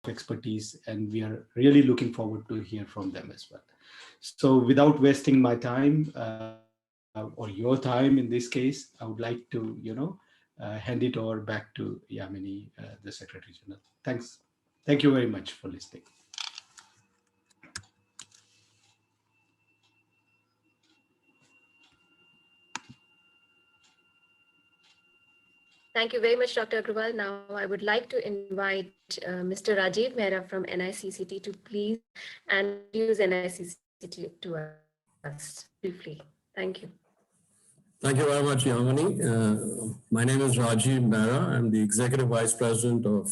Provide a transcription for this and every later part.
expertise, and we are really looking forward to hear from them as well. So without wasting my time or your time in this case, I would like to, hand it over back to Yamini, the Secretary General. Thanks. Thank you very much for listening. Thank you very much, Dr. Agrawal. Now I would like to invite Mr. Rajiv Mehra from NICCT to please introduce NICCT to us briefly. Thank you. Thank you very much, Yamini. My name is Rajiv Mehra. I'm the Executive Vice President of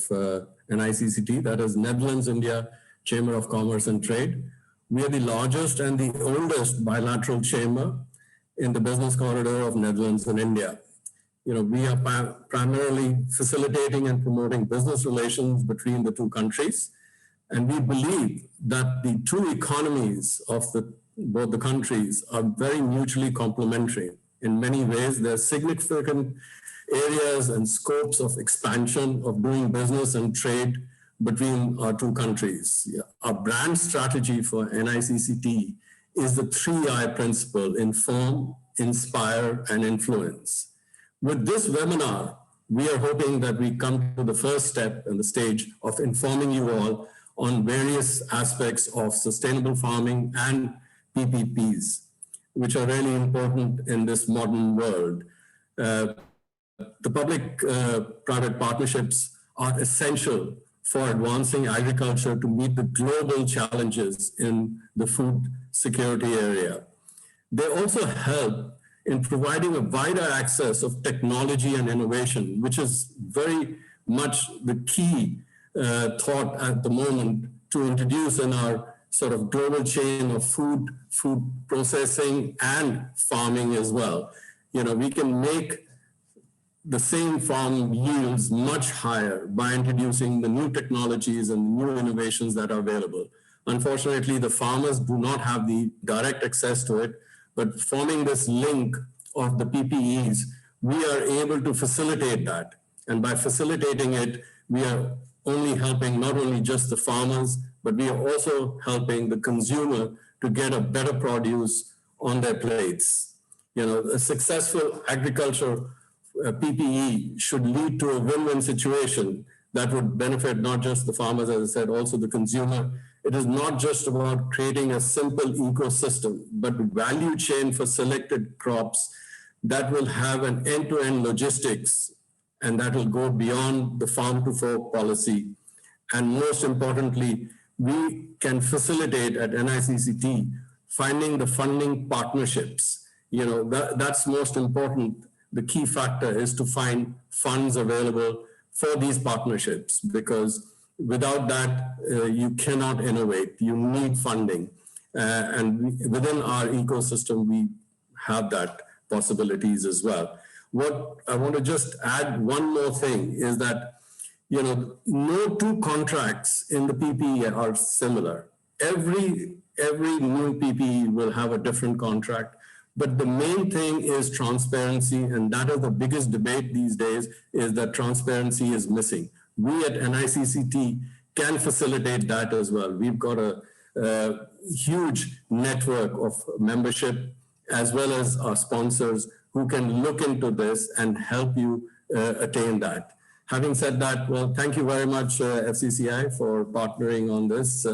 NICCT, that is Netherlands India Chamber of Commerce and Trade. We are the largest and the oldest bilateral chamber in the business corridor of Netherlands and India. We are primarily facilitating and promoting business relations between the two countries. And we believe that the two economies of both the countries are very mutually complementary. In many ways, there are significant areas and scopes of expansion of doing business and trade between our two countries. Our brand strategy for NICCT is the 3I principle: inform, inspire, and influence. With this webinar, we are hoping that we come to the first step and the stage of informing you all on various aspects of sustainable farming and PPPs, which are really important in this modern world. The public-private partnerships are essential for advancing agriculture to meet the global challenges in the food security area. They also help in providing a wider access of technology and innovation, which is very much the key thought at the moment to introduce in our sort of global chain of food processing and farming as well. We can make the same farm yields much higher by introducing the new technologies and new innovations that are available. Unfortunately, the farmers do not have the direct access to it, but forming this link of the PPEs, we are able to facilitate that. And by facilitating it, we are only helping not only just the farmers, but we are also helping the consumer to get a better produce on their plates. A successful agriculture PPE should lead to a win-win situation that would benefit not just the farmers, as I said, also the consumer. It is not just about creating a simple ecosystem, but value chain for selected crops that will have an end-to-end logistics, and that will go beyond the farm to fork policy. And most importantly, we can facilitate at NICCT finding the funding partnerships. That's most important. The key factor is to find funds available for these partnerships, because without that, you cannot innovate. You need funding. And within our ecosystem, we have that possibilities as well. What I want to just add one more thing is that, no two contracts in the PPE are similar. Every new PPE will have a different contract. But the main thing is transparency, and that is the biggest debate these days, is that transparency is missing. We at NICCT can facilitate that as well. We've got a huge network of membership, as well as our sponsors, who can look into this and help you attain that. Having said that, well, thank you very much, FCCI, for partnering on this.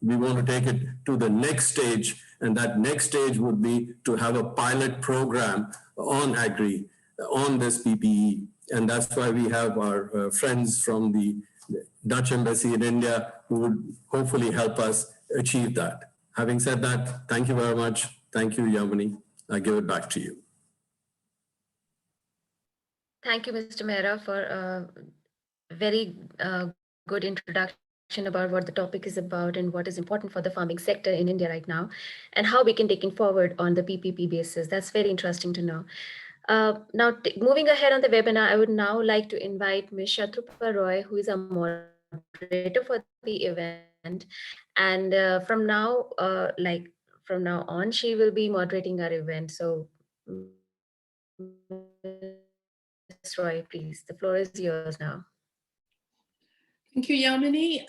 We want to take it to the next stage, and that next stage would be to have a pilot program on agri, on this PPE. And that's why we have our friends from the Dutch Embassy in India who would hopefully help us achieve that. Having said that, thank you very much. Thank you, Yamini. I give it back to you. Thank you, Mr. Mehra, for a very good introduction about what the topic is about and what is important for the farming sector in India right now, and how we can take it forward on the PPP basis. That's very interesting to know. Now, moving ahead on the webinar, I would now like to invite Ms. Shatrupa Roy, who is a moderator for the event. And from now on, she will be moderating our event. So, Ms. Roy, please, the floor is yours now. Thank you, Yamini.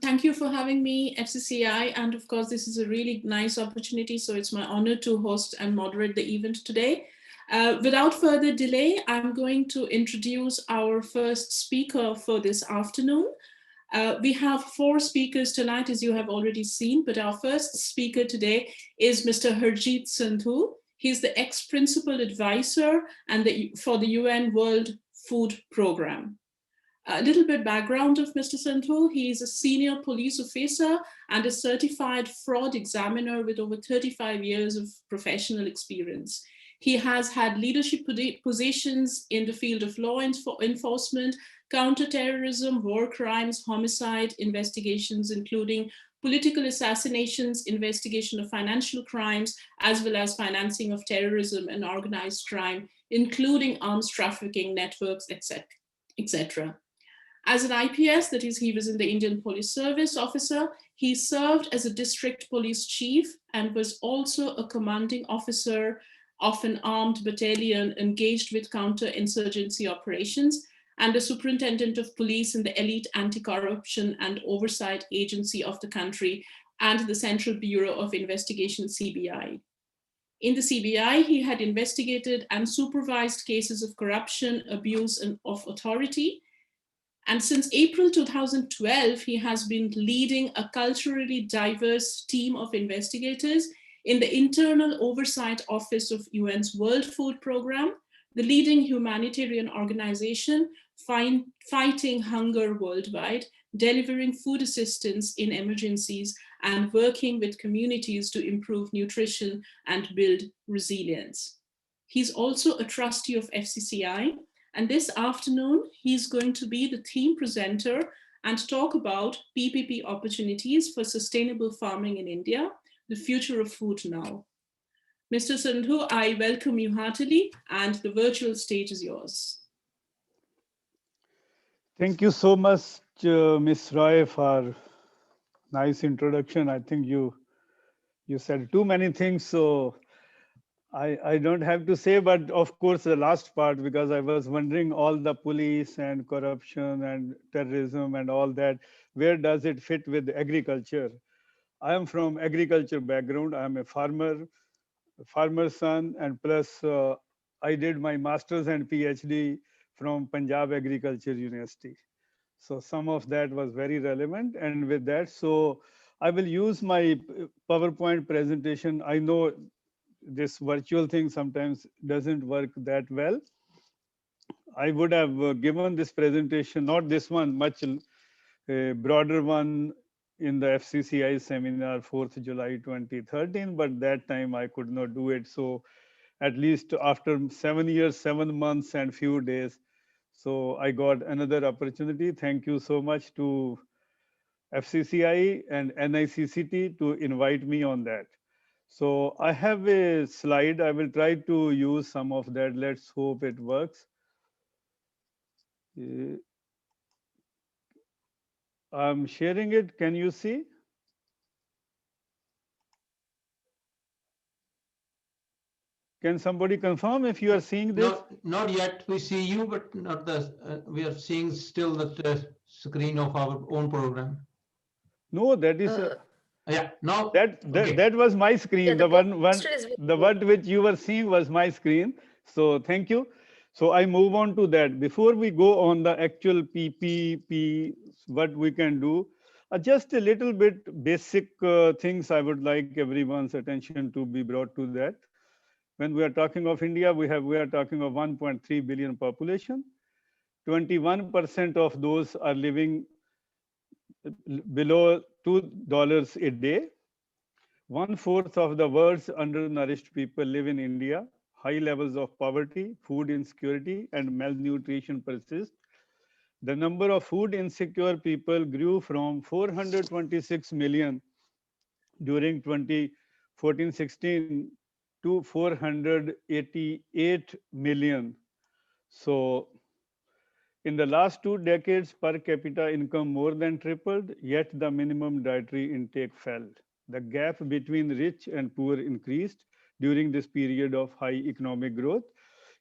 Thank you for having me, FCCI. And of course, this is a really nice opportunity. So it's my honor to host and moderate the event today. Without further delay, I'm going to introduce our first speaker for this afternoon. We have 4 speakers tonight, as you have already seen, but our first speaker today is Mr. Harjit Sandhu. He's the ex-principal advisor and for the UN World Food Programme. A little bit background of Mr. Sandhu. He is a senior police officer and a certified fraud examiner with over 35 years of professional experience. He has had leadership positions in the field of law enforcement, counterterrorism, war crimes, homicide investigations, including political assassinations, investigation of financial crimes, as well as financing of terrorism and organized crime, including arms trafficking networks, etc. As an IPS, that is, he was in the Indian Police Service officer, he served as a district police chief and was also a commanding officer of an armed battalion engaged with counter-insurgency operations and a superintendent of police in the elite anti-corruption and oversight agency of the country and the Central Bureau of Investigation, CBI. In the CBI, he had investigated and supervised cases of corruption, abuse, and of authority. And since April 2012, he has been leading a culturally diverse team of investigators in the Internal Oversight Office of UN's World Food Programme, the leading humanitarian organization fighting hunger worldwide, delivering food assistance in emergencies, and working with communities to improve nutrition and build resilience. He's also a trustee of FCCI, and this afternoon, he's going to be the theme presenter and talk about PPP opportunities for sustainable farming in India, the future of food now. Mr. Sandhu, I welcome you heartily, and the virtual stage is yours. Thank you so much, Ms. Roy, for nice introduction. I think you said too many things, so I don't have to say, but of course the last part, because I was wondering all the police and corruption and terrorism and all that, where does it fit with agriculture? I am from agriculture background. I'm a farmer's son, and plus I did my master's and PhD from Punjab Agriculture University. So some of that was very relevant. And with that, so I will use my PowerPoint presentation. I know this virtual thing sometimes doesn't work that well. I would have given this presentation, not this one, much broader one in the FCCI seminar, 4th July 2013, but that time I could not do it. So at least after 7 years, 7 months and few days, so I got another opportunity. Thank you so much to FCCI and NICCT to invite me on that. So I have a slide. I will try to use some of that. Let's hope it works. I'm sharing it. Can you see? Can somebody confirm if you are seeing this? Not yet. We see you, but not the. We are seeing still the screen of our own program. No, that is. Yeah. Now that was my screen. Yeah, the one which you were seeing was my screen. So thank you. So I move on to that. Before we go on the actual PPP, what we can do, just a little bit basic things I would like everyone's attention to be brought to that. When we are talking of India, we are talking of 1.3 billion population. 21% of those are living below $2 a day. 1/4 of the world's undernourished people live in India. High levels of poverty, food insecurity, and malnutrition persist. The number of food insecure people grew from 426 million during 2014-16 to 488 million. So in the last 2 decades, per capita income more than tripled, yet the minimum dietary intake fell. The gap between rich and poor increased during this period of high economic growth.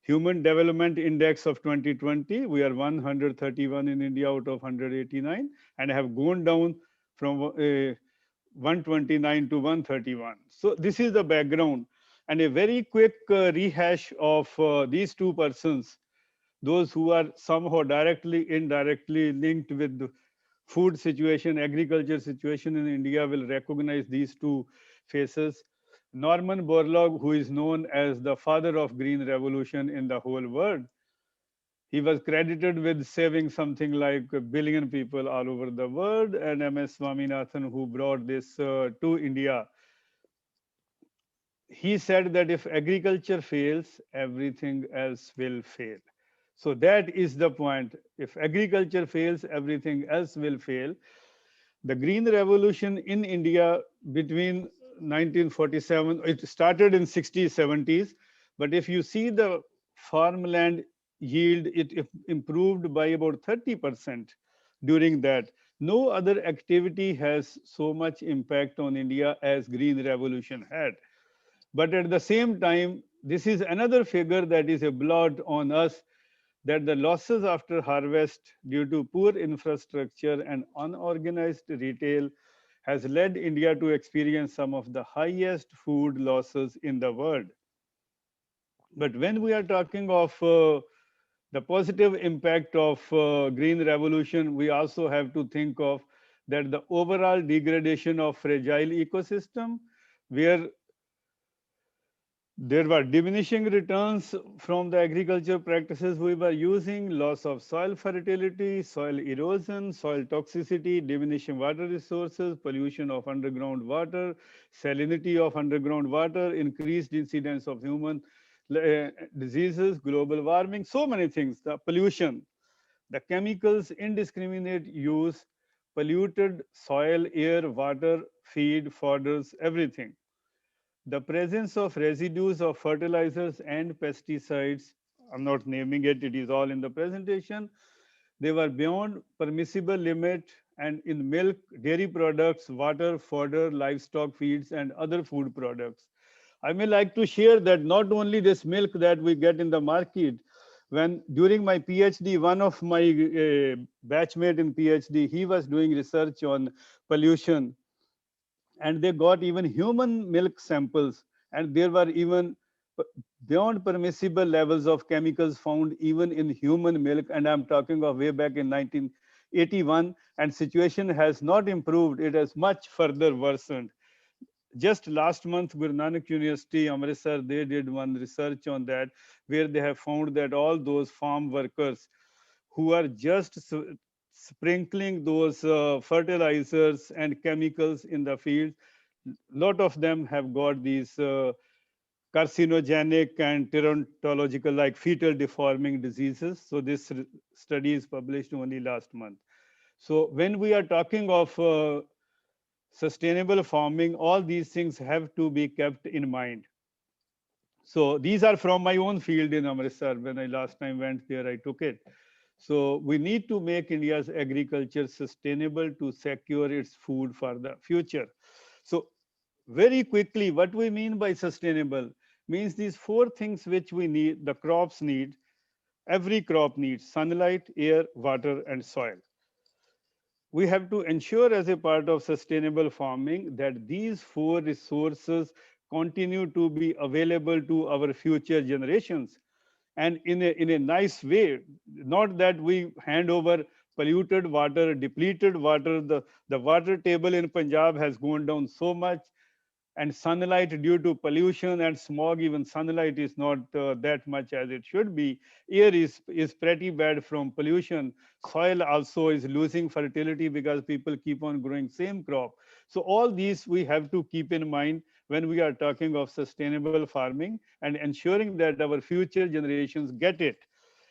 Human Development Index of 2020, we are 131 in India out of 189 and have gone down from 129 to 131. So this is the background, and a very quick rehash of these two persons, those who are somehow directly, indirectly linked with the food situation, agriculture situation in India will recognize these two faces. Norman Borlaug, who is known as the father of green revolution in the whole world, he was credited with saving something like 1 billion people all over the world, and MS Swaminathan, who brought this to India, he said that if agriculture fails, everything else will fail. So that is the point. If agriculture fails, everything else will fail. The green revolution in India between 1947, it started in 60s, 70s, but if you see the farmland yield, it improved by about 30% during that. No other activity has so much impact on India as green revolution had. But at the same time, this is another figure that is a blot on us, that the losses after harvest due to poor infrastructure and unorganized retail has led India to experience some of the highest food losses in the world. But when we are talking of the positive impact of green revolution, we also have to think of that the overall degradation of fragile ecosystem, where there were diminishing returns from the agriculture practices we were using, loss of soil fertility, soil erosion, soil toxicity, diminishing water resources, pollution of underground water, salinity of underground water, increased incidence of human diseases, global warming, so many things, the pollution, the chemicals, indiscriminate use, polluted soil, air, water, feed, fodders, everything. The presence of residues of fertilizers and pesticides, I'm not naming it, it is all in the presentation. They were beyond permissible limit, and in milk, dairy products, water, fodder, livestock feeds, and other food products. I may like to share that not only this milk that we get in the market, when during my PhD, one of my batchmate in PhD, he was doing research on pollution, and they got even human milk samples, and there were even beyond permissible levels of chemicals found even in human milk, and I'm talking of way back in 1981, and situation has not improved, it has much further worsened. Just last month, Guru Nanak University, Amritsar, they did one research on that, where they have found that all those farm workers who are just sprinkling those fertilizers and chemicals in the field, lot of them have got these carcinogenic and gerontological, like fetal deforming diseases. So this study is published only last month. So when we are talking of sustainable farming, all these things have to be kept in mind. So these are from my own field in Amritsar. When I last time went there, I took it. So we need to make India's agriculture sustainable to secure its food for the future. So very quickly, what we mean by sustainable means these four things which we need, the crops need, every crop needs: sunlight, air, water, and soil. We have to ensure as a part of sustainable farming that these four resources continue to be available to our future generations, and in a nice way, not that we hand over polluted water, depleted water. The water table in Punjab has gone down so much, and sunlight, due to pollution and smog, even sunlight is not that much as it should be. Air is pretty bad from pollution. Soil also is losing fertility because people keep on growing same crop. So all these we have to keep in mind when we are talking of sustainable farming and ensuring that our future generations get it.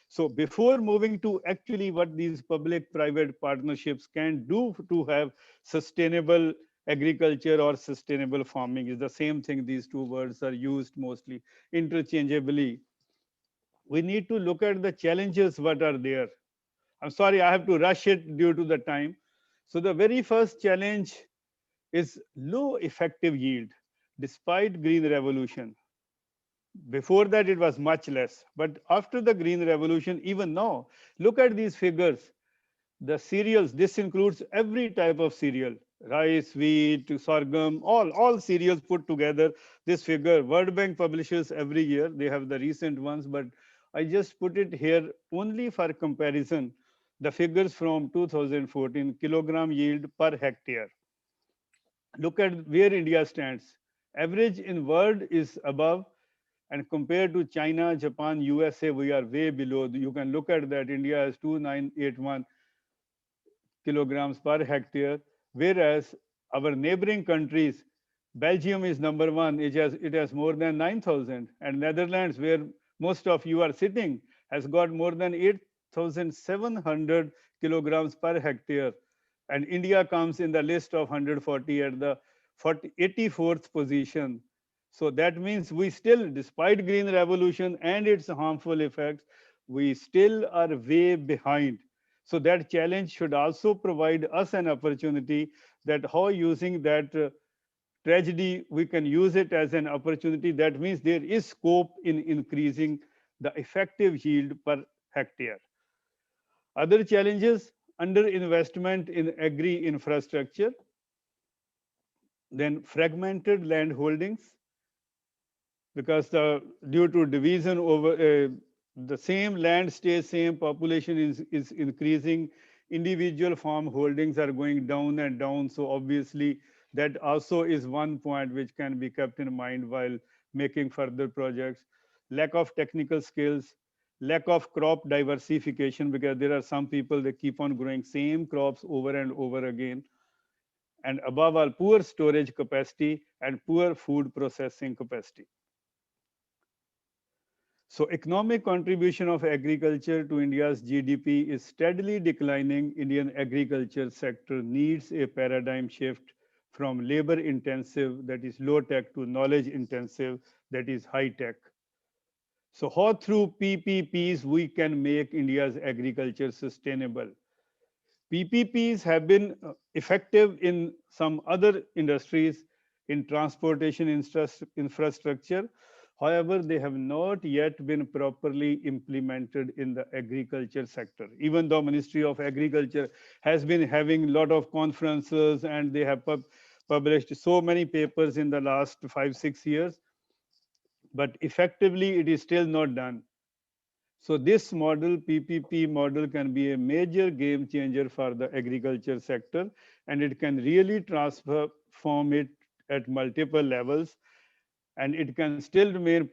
So before moving to actually what these public-private partnerships can do to have sustainable agriculture or sustainable farming, is the same thing. These two words are used mostly interchangeably. We need to look at the challenges what are there. I'm sorry, I have to rush it due to the time. So the very first challenge is low effective yield despite green revolution. Before that, it was much less. But after the Green Revolution, even now, look at these figures. The cereals, this includes every type of cereal, rice, wheat, sorghum, all cereals put together. This figure, World Bank publishes every year. They have the recent ones, but I just put it here only for comparison. The figures from 2014, kilogram yield per hectare. Look at where India stands. Average in world is above, and compared to China, Japan, USA, we are way below. You can look at that. India has 2981 kilograms per hectare, whereas our neighboring countries, Belgium is number one. It has more than 9,000, and Netherlands, where most of you are sitting, has got more than 8,700 kilograms per hectare, and India comes in the list of 140 at the 84th position. So that means we still, despite green revolution and its harmful effects, we still are way behind. So that challenge should also provide us an opportunity that how using that tragedy, we can use it as an opportunity. That means there is scope in increasing the effective yield per hectare. Other challenges, under investment in agri infrastructure, then fragmented land holdings, because due to division over the same land stays same, population is increasing, individual farm holdings are going down and down. So obviously that also is one point which can be kept in mind while making further projects. Lack of technical skills, lack of crop diversification, because there are some people that keep on growing same crops over and over again, and above all, poor storage capacity and poor food processing capacity. So economic contribution of agriculture to India's GDP is steadily declining. Indian agriculture sector needs a paradigm shift from labor intensive, that is low tech, to knowledge intensive, that is high tech. So how through PPPs we can make India's agriculture sustainable? PPPs have been effective in some other industries, in transportation infrastructure. However, they have not yet been properly implemented in the agriculture sector. Even though Ministry of Agriculture has been having a lot of conferences and they have published so many papers in the last 5-6 years, but effectively it is still not done. So this model, PPP model, can be a major game changer for the agriculture sector, and it can really transform it at multiple levels, and it can still remain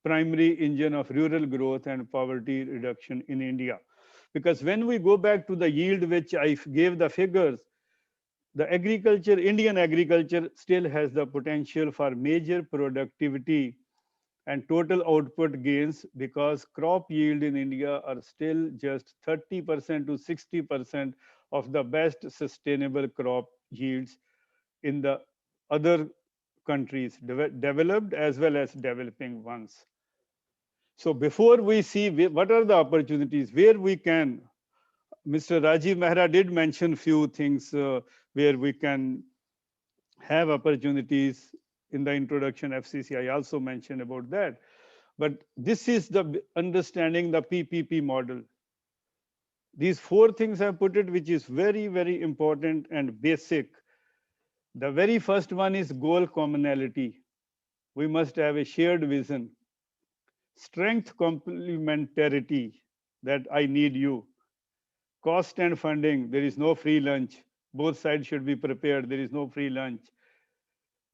primary engine of rural growth and poverty reduction in India. Because when we go back to the yield, which I gave the figures, the agriculture, Indian agriculture still has the potential for major productivity and total output gains, because crop yield in India are still just 30% to 60% of the best sustainable crop yields in the other countries, developed as well as developing ones. So before we see what are the opportunities where we can, Mr. Rajiv Mehra did mention few things where we can have opportunities in the introduction. FCCI also mentioned about that. But this is the understanding the PPP model. These four things I put it, which is very, very important and basic. The very first one is goal commonality. We must have a shared vision. Strength complementarity, that I need you. Cost and funding, there is no free lunch. Both sides should be prepared. There is no free lunch.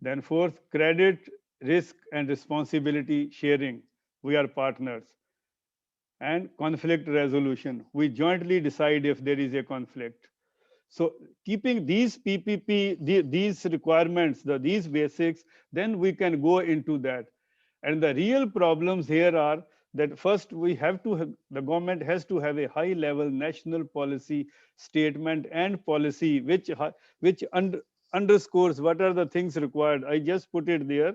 Then fourth, credit, risk, and responsibility sharing. We are partners. And conflict resolution. We jointly decide if there is a conflict. So keeping these PPP, these requirements, these basics, then we can go into that. And the real problems here are that first we have to have, the government has to have a high level national policy statement and policy which underscores what are the things required. I just put it there.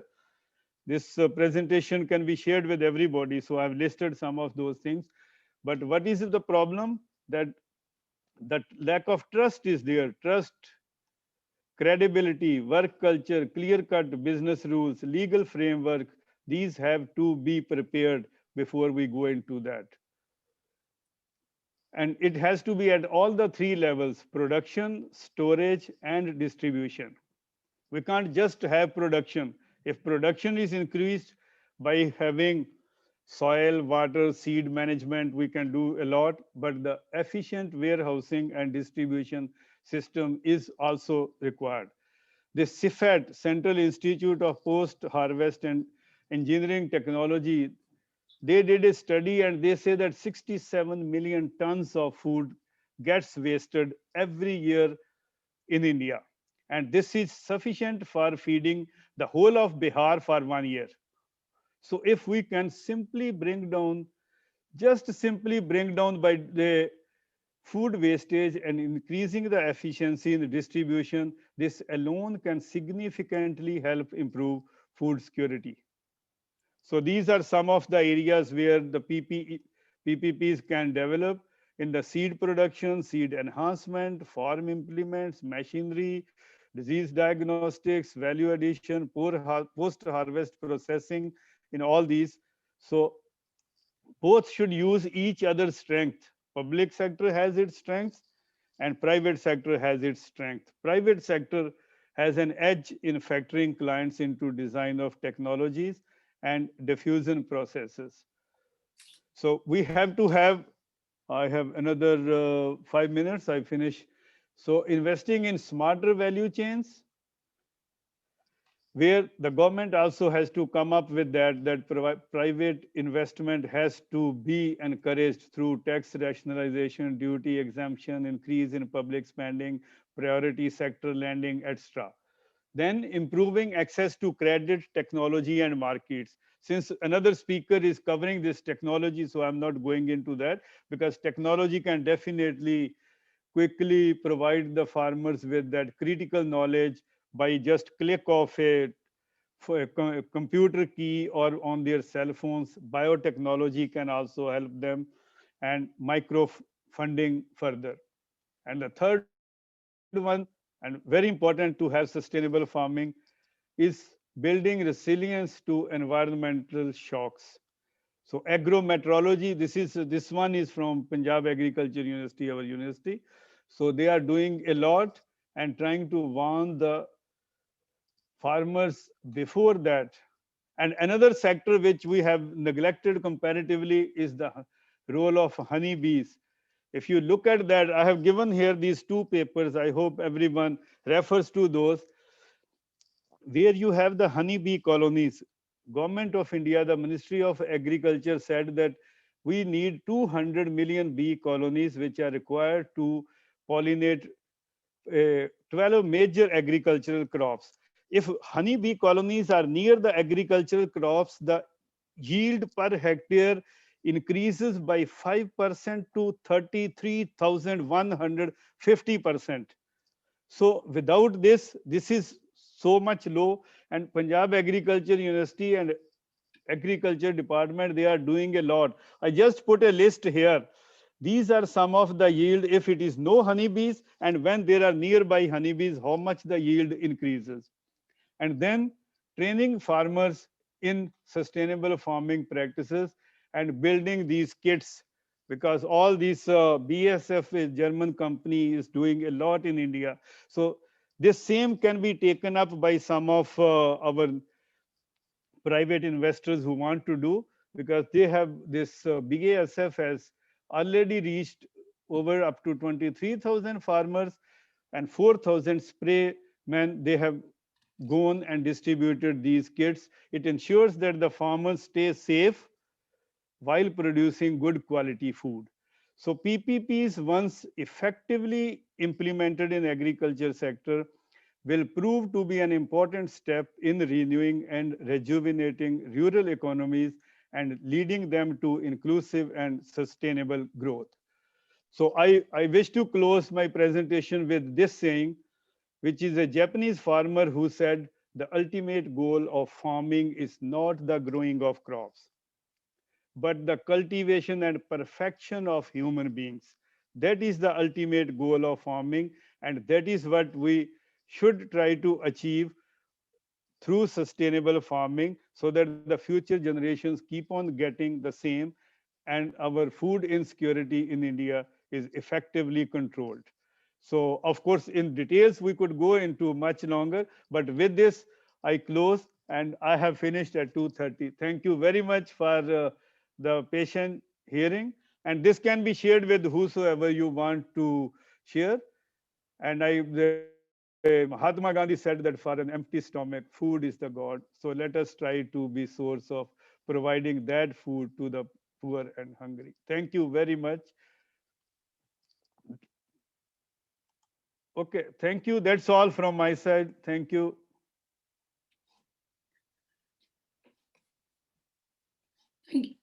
This presentation can be shared with everybody. So I've listed some of those things. But what is the problem? That lack of trust is there. Trust, credibility, work culture, clear-cut business rules, legal framework, These have to be prepared before we go into that. And it has to be at all the three levels: production, storage, and distribution. We can't just have production. If production is increased by having soil, water, seed management, we can do a lot, but the efficient warehousing and distribution system is also required. The CIFAT, Central Institute of Post-Harvest and Engineering Technology, they did a study and they say that 67 million tons of food gets wasted every year in India. And this is sufficient for feeding the whole of Bihar for 1 year. So if we can simply bring down, just simply bring down by the food wastage and increasing the efficiency in the distribution, this alone can significantly help improve food security. So these are some of the areas where the PPPs can develop in the seed production, seed enhancement, farm implements, machinery, disease diagnostics, value addition, post-harvest processing, in all these. So both should use each other's strength. Public sector has its strengths and private sector has its strength. Private sector has an edge in factoring clients into design of technologies and diffusion processes. So we have to have, I have another 5 minutes, I finish. So investing in smarter value chains, where the government also has to come up with that private investment has to be encouraged through tax rationalization, duty exemption, increase in public spending, priority sector lending, etc. Then improving access to credit, technology, and markets. Since another speaker is covering this technology, so I'm not going into that, because technology can definitely quickly provide the farmers with that critical knowledge by just click of a computer key or on their cell phones. Biotechnology can also help them, and micro funding further. And the third one, and very important to have sustainable farming, is building resilience to environmental shocks. So agrometeorology, this one is from Punjab Agriculture University, our university. So they are doing a lot and trying to warn the farmers before that. And another sector which we have neglected comparatively is the role of honeybees. If you look at that, I have given here these two papers. I hope everyone refers to those, where you have the honeybee colonies. Government of India, the Ministry of Agriculture said that we need 200 million bee colonies which are required to pollinate 12 major agricultural crops. If honeybee colonies are near the agricultural crops, the yield per hectare increases by 5% to 33,150%. So without this, this is so much low. And Punjab Agriculture University and Agriculture Department, they are doing a lot. I just put a list here. These are some of the yield if it is no honeybees, and when there are nearby honeybees, how much the yield increases. And then training farmers in sustainable farming practices and building these kits, because all these BSF, a German company, is doing a lot in India. So this same can be taken up by some of our private investors who want to do, because they have this BASF has already reached over up to 23,000 farmers and 4,000 spray men. They have gone and distributed these kits. It ensures that the farmers stay safe while producing good quality food. So PPPs, once effectively implemented in agriculture sector, will prove to be an important step in renewing and rejuvenating rural economies and leading them to inclusive and sustainable growth. So I wish to close my presentation with this saying, which is a Japanese farmer who said, the ultimate goal of farming is not the growing of crops, but the cultivation and perfection of human beings. That is the ultimate goal of farming, and that is what we should try to achieve through sustainable farming so that the future generations keep on getting the same and our food insecurity in India is effectively controlled. So, of course, in details, we could go into much longer, but with this, I close and I have finished at 2:30. Thank you very much for the patient hearing. And this can be shared with whosoever you want to share. And Mahatma Gandhi said that for an empty stomach, food is the God. So let us try to be source of providing that food to the poor and hungry. Thank you very much. Okay, thank you. That's all from my side. Thank you.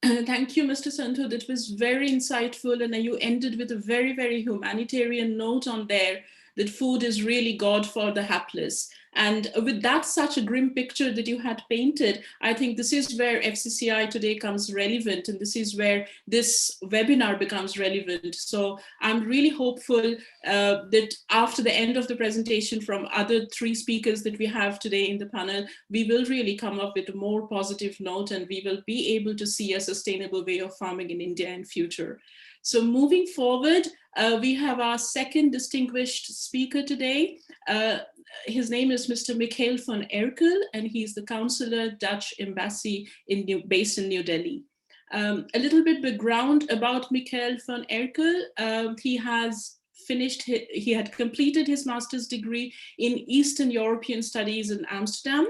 Thank you, Mr. Sandhu. That was very insightful, and you ended with a very, very humanitarian note on there that food is really God for the hapless. And with that, such a grim picture that you had painted, I think this is where FCCI today comes relevant, and this is where this webinar becomes relevant. So I'm really hopeful that after the end of the presentation from other three speakers that we have today in the panel, we will really come up with a more positive note, and we will be able to see a sustainable way of farming in India in future. So moving forward, we have our second distinguished speaker today. His name is Mr. Michiel van Erkel, and he's the Counsellor, Dutch Embassy based in New Delhi. A little bit background about Michiel van Erkel. He had completed his master's degree in Eastern European Studies in Amsterdam.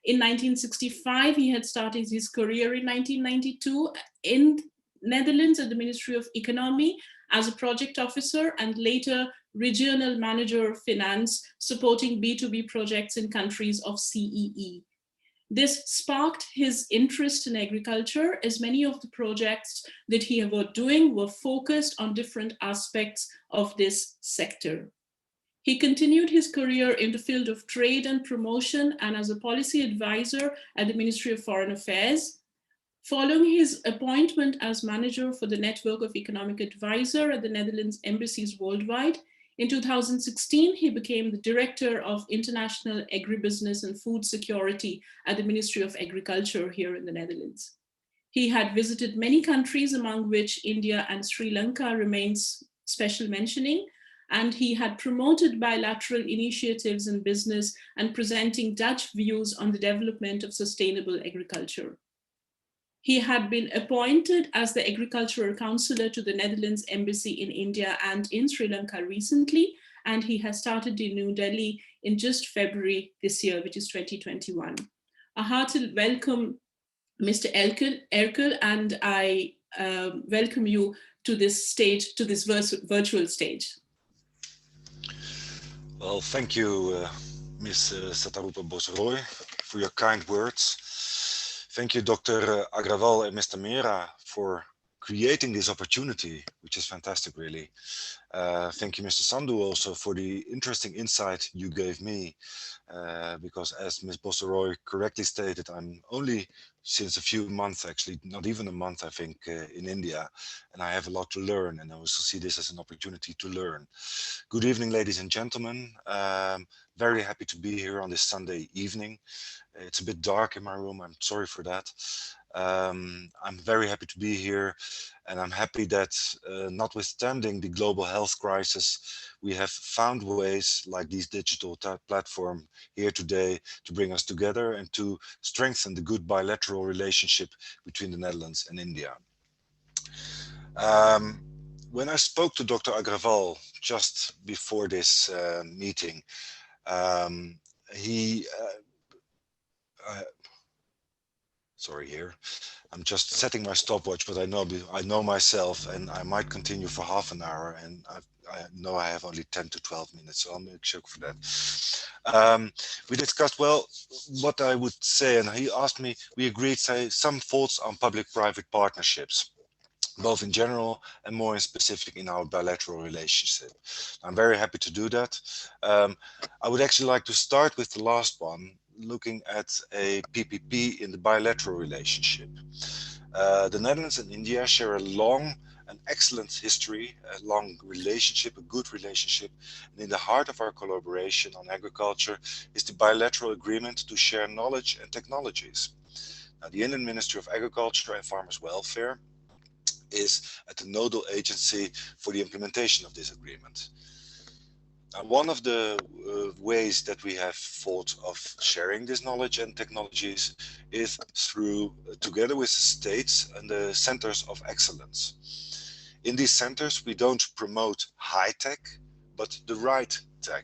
In 1965, he had started his career in 1992 in Netherlands at the Ministry of Economy as a project officer and later regional manager of finance, supporting B2B projects in countries of CEE. This sparked his interest in agriculture, as many of the projects that he was doing were focused on different aspects of this sector. He continued his career in the field of trade and promotion and as a policy advisor at the Ministry of Foreign Affairs. Following his appointment as manager for the Network of Economic Advisor at the Netherlands Embassies Worldwide, in 2016, he became the Director of International Agribusiness and Food Security at the Ministry of Agriculture here in the Netherlands. He had visited many countries, among which India and Sri Lanka remains special mentioning, and he had promoted bilateral initiatives in business and presenting Dutch views on the development of sustainable agriculture. He had been appointed as the Agricultural Counsellor to the Netherlands Embassy in India and in Sri Lanka recently, and he has started in New Delhi in just February this year, which is 2021. A hearty welcome, Mr. Erkel, and I welcome you to this stage, to this virtual stage. Well, thank you, Ms. Satarupa Bosroy, for your kind words. Thank you, Dr. Agrawal and Mr. Mehra, for creating this opportunity, which is fantastic, really. Thank you, Mr. Sandhu, also for the interesting insight you gave me, because as Ms. Bosroy correctly stated, I'm only since a few months, actually, not even a month, I think, in India, and I have a lot to learn, and I also see this as an opportunity to learn. Good evening, ladies and gentlemen. Very happy to be here on this Sunday evening. It's a bit dark in my room, I'm sorry for that. I'm very happy to be here, and I'm happy that notwithstanding the global health crisis, we have found ways like these digital platform here today to bring us together and to strengthen the good bilateral relationship between the Netherlands and India. When I spoke to Dr. Agrawal just before this meeting, sorry here, I'm just setting my stopwatch, but I know myself, and I might continue for half an hour, and I know I have only 10 to 12 minutes, so I'll make sure for that. We discussed, well, what I would say, and he asked me, we agreed, say, some thoughts on public-private partnerships, both in general and more in specific in our bilateral relationship. I'm very happy to do that. I would actually like to start with the last one, looking at a PPP in the bilateral relationship. The Netherlands and India share a long and excellent history, a long relationship, a good relationship. And in the heart of our collaboration on agriculture is the bilateral agreement to share knowledge and technologies. Now, the Indian Ministry of Agriculture and Farmers' Welfare is at the nodal agency for the implementation of this agreement. Now, one of the ways that we have thought of sharing this knowledge and technologies is through, together with the states and the centers of excellence. In these centers, we don't promote high tech, but the right tech.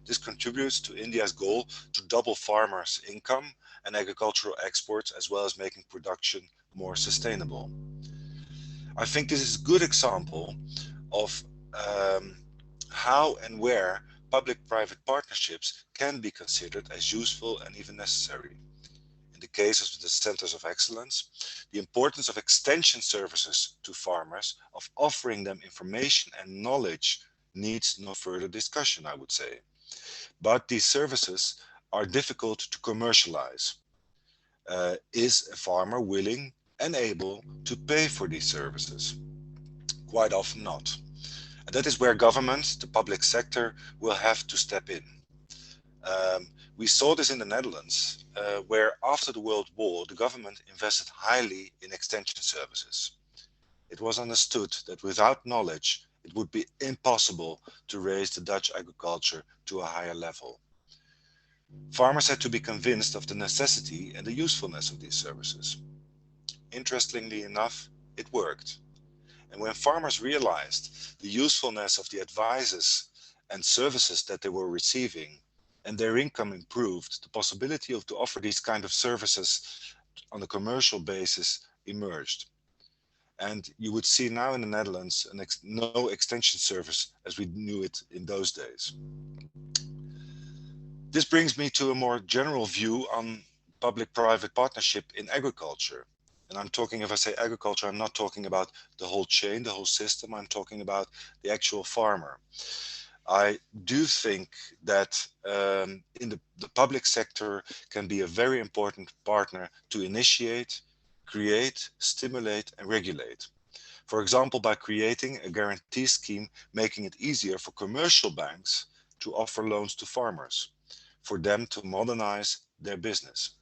This contributes to India's goal to double farmers' income and agricultural exports, as well as making production more sustainable. I think this is a good example of how and where public-private partnerships can be considered as useful and even necessary. In the cases of the centers of excellence, the importance of extension services to farmers, of offering them information and knowledge, needs no further discussion, I would say. But these services are difficult to commercialize. Is a farmer willing and able to pay for these services? Quite often not. And that is where government, the public sector, will have to step in. We saw this in the Netherlands, where after the World War, the government invested highly in extension services. It was understood that without knowledge, it would be impossible to raise the Dutch agriculture to a higher level. Farmers had to be convinced of the necessity and the usefulness of these services. Interestingly enough, it worked. And when farmers realized the usefulness of the advices and services that they were receiving, and their income improved, the possibility of to offer these kind of services on a commercial basis emerged. And you would see now in the Netherlands no extension service as we knew it in those days. This brings me to a more general view on public-private partnership in agriculture. And I'm talking, if I say agriculture, I'm not talking about the whole chain, the whole system. I'm talking about the actual farmer. I do think that in the public sector can be a very important partner to initiate, create, stimulate, and regulate. For example, by creating a guarantee scheme, making it easier for commercial banks to offer loans to farmers, for them to modernize their business.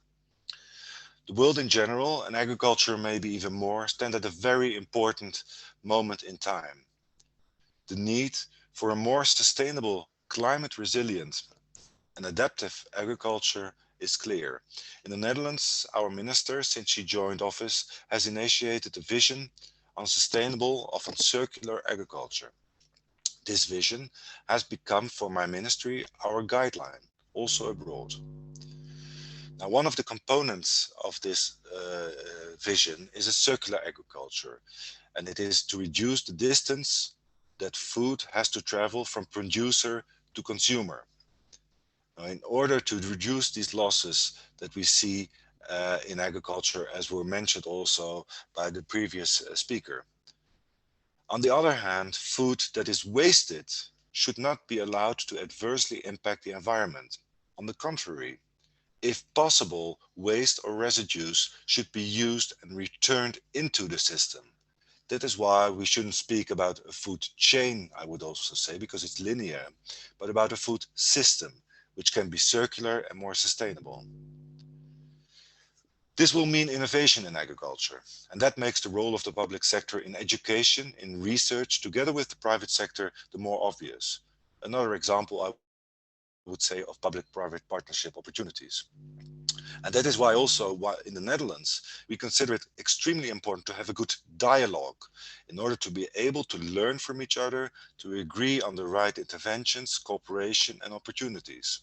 The world in general, and agriculture maybe even more, stand at a very important moment in time. The need for a more sustainable, climate resilient and adaptive agriculture is clear. In the Netherlands, our minister, since she joined office, has initiated a vision on sustainable, often circular agriculture. This vision has become, for my ministry, our guideline, also abroad. Now, one of the components of this vision is a circular agriculture, and it is to reduce the distance that food has to travel from producer to consumer. Now, in order to reduce these losses that we see in agriculture, as were mentioned also by the previous speaker. On the other hand, food that is wasted should not be allowed to adversely impact the environment. On the contrary, if possible, waste or residues should be used and returned into the system. That is why we shouldn't speak about a food chain, I would also say, because it's linear, but about a food system, which can be circular and more sustainable. This will mean innovation in agriculture, and that makes the role of the public sector in education, in research, together with the private sector, the more obvious. Another example, I would say, of public-private partnership opportunities. And that is why also in the Netherlands, we consider it extremely important to have a good dialogue in order to be able to learn from each other, to agree on the right interventions, cooperation, and opportunities.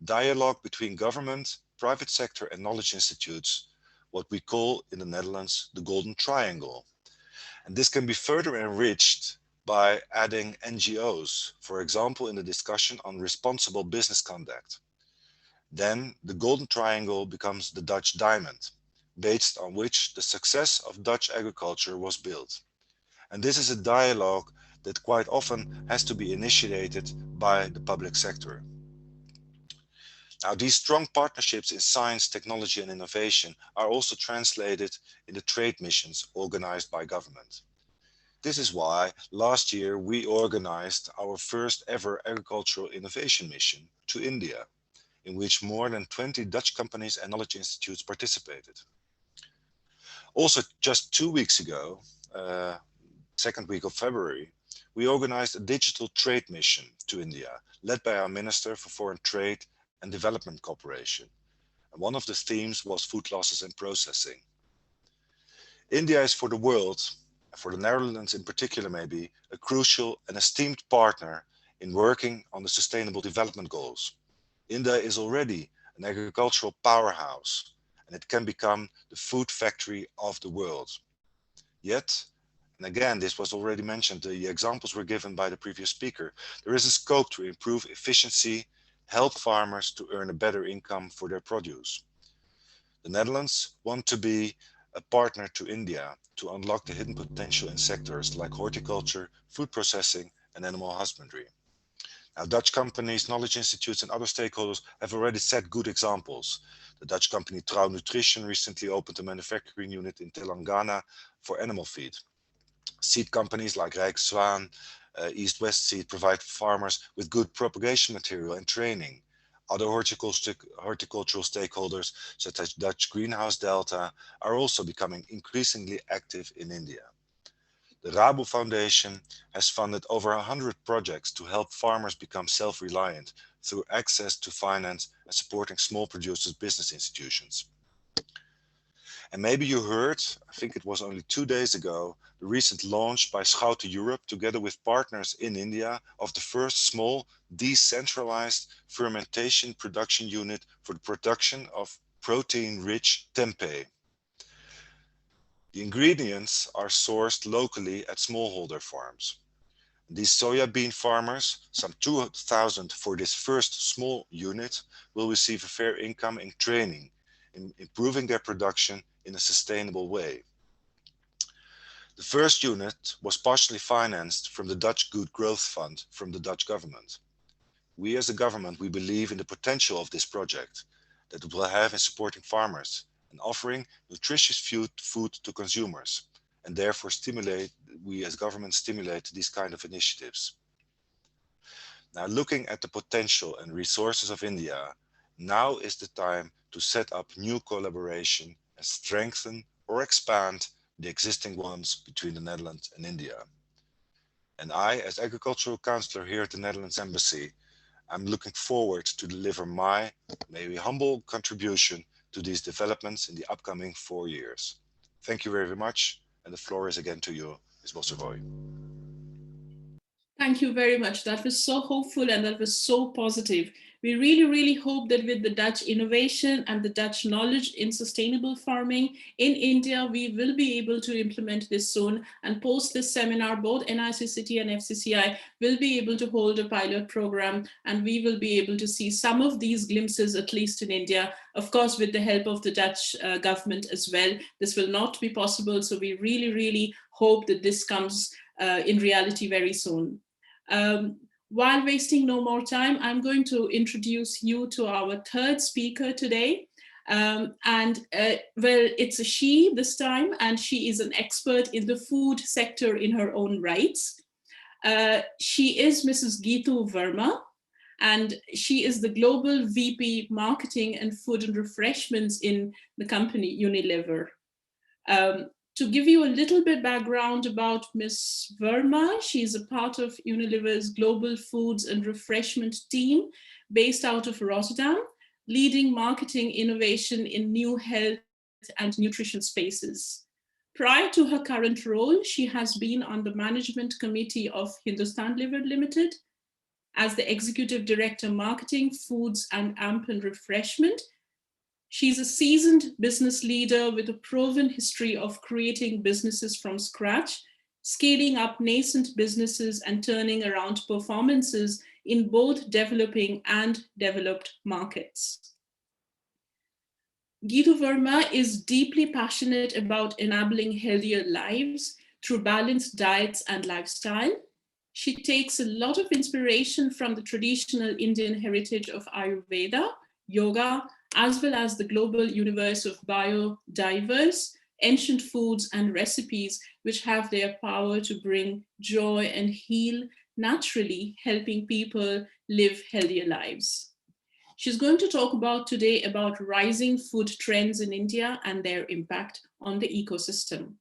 Dialogue between government, private sector, and knowledge institutes, what we call in the Netherlands the Golden Triangle. And this can be further enriched by adding NGOs, for example, in the discussion on responsible business conduct. Then the Golden Triangle becomes the Dutch diamond, based on which the success of Dutch agriculture was built. And this is a dialogue that quite often has to be initiated by the public sector. Now, these strong partnerships in science, technology, and innovation are also translated in the trade missions organized by government. This is why last year we organized our first ever agricultural innovation mission to India, in which more than 20 Dutch companies and knowledge institutes participated. Also, just 2 weeks ago, second week of February, we organized a digital trade mission to India, led by our Minister for Foreign Trade and Development Cooperation. And one of the themes was food losses and processing. India is for the world, for the Netherlands in particular maybe, a crucial and esteemed partner in working on the Sustainable Development Goals. India is already an agricultural powerhouse, and it can become the food factory of the world. Yet, and again, this was already mentioned, the examples were given by the previous speaker, there is a scope to improve efficiency, help farmers to earn a better income for their produce. The Netherlands want to be a partner to India to unlock the hidden potential in sectors like horticulture, food processing, and animal husbandry. Now, Dutch companies, knowledge institutes, and other stakeholders have already set good examples. The Dutch company Trouw Nutrition recently opened a manufacturing unit in Telangana for animal feed. Seed companies like Rijkswaan, East-West Seed provide farmers with good propagation material and training. Other horticultural stakeholders, such as Dutch Greenhouse Delta, are also becoming increasingly active in India. The Rabo Foundation has funded over 100 projects to help farmers become self-reliant through access to finance and supporting small producers' business institutions. And maybe you heard, I think it was only 2 days ago, the recent launch by Schouten Europe, together with partners in India, of the first small decentralized fermentation production unit for the production of protein-rich tempeh. The ingredients are sourced locally at smallholder farms. These soybean farmers, some 2,000 for this first small unit, will receive a fair income and training in improving their production in a sustainable way. The first unit was partially financed from the Dutch Good Growth Fund from the Dutch government. We as a government, we believe in the potential of this project that it will have in supporting farmers and offering nutritious food to consumers, and therefore we as government stimulate these kind of initiatives. Now, looking at the potential and resources of India, now is the time to set up new collaboration and strengthen or expand the existing ones between the Netherlands and India. And I, as Agricultural Counsellor here at the Netherlands Embassy, I'm looking forward to deliver my, maybe humble contribution to these developments in the upcoming 4 years. Thank you very much, and the floor is again to you, Ms. Bosseroy. Thank you very much. That was so hopeful and that was so positive. We really, really hope that with the Dutch innovation and the Dutch knowledge in sustainable farming in India, we will be able to implement this soon. And post this seminar, both NICCT and FCCI will be able to hold a pilot program, and we will be able to see some of these glimpses, at least in India, of course, with the help of the Dutch government as well. This will not be possible. So we really, really hope that this comes in reality very soon. While wasting no more time, I'm going to introduce you to our third speaker today. Well, it's a she this time, and she is an expert in the food sector in her own rights. She is Mrs. Geetu Verma, and she is the Global VP Marketing and Food and Refreshments in the company Uniliver. To give you a little bit background about Ms. Verma, she's a part of Uniliver's Global Foods and Refreshment team based out of Rotterdam, leading marketing innovation in new health and nutrition spaces. Prior to her current role, she has been on the management committee of Hindustan Liver Limited as the Executive Director Marketing, Foods and Amp and Refreshment. She's a seasoned business leader with a proven history of creating businesses from scratch, scaling up nascent businesses and turning around performances in both developing and developed markets. Geetu Verma is deeply passionate about enabling healthier lives through balanced diets and lifestyle. She takes a lot of inspiration from the traditional Indian heritage of Ayurveda, yoga, as well as the global universe of biodiverse, ancient foods and recipes which have their power to bring joy and heal naturally, helping people live healthier lives. She's going to talk today about rising food trends in India and their impact on the ecosystem.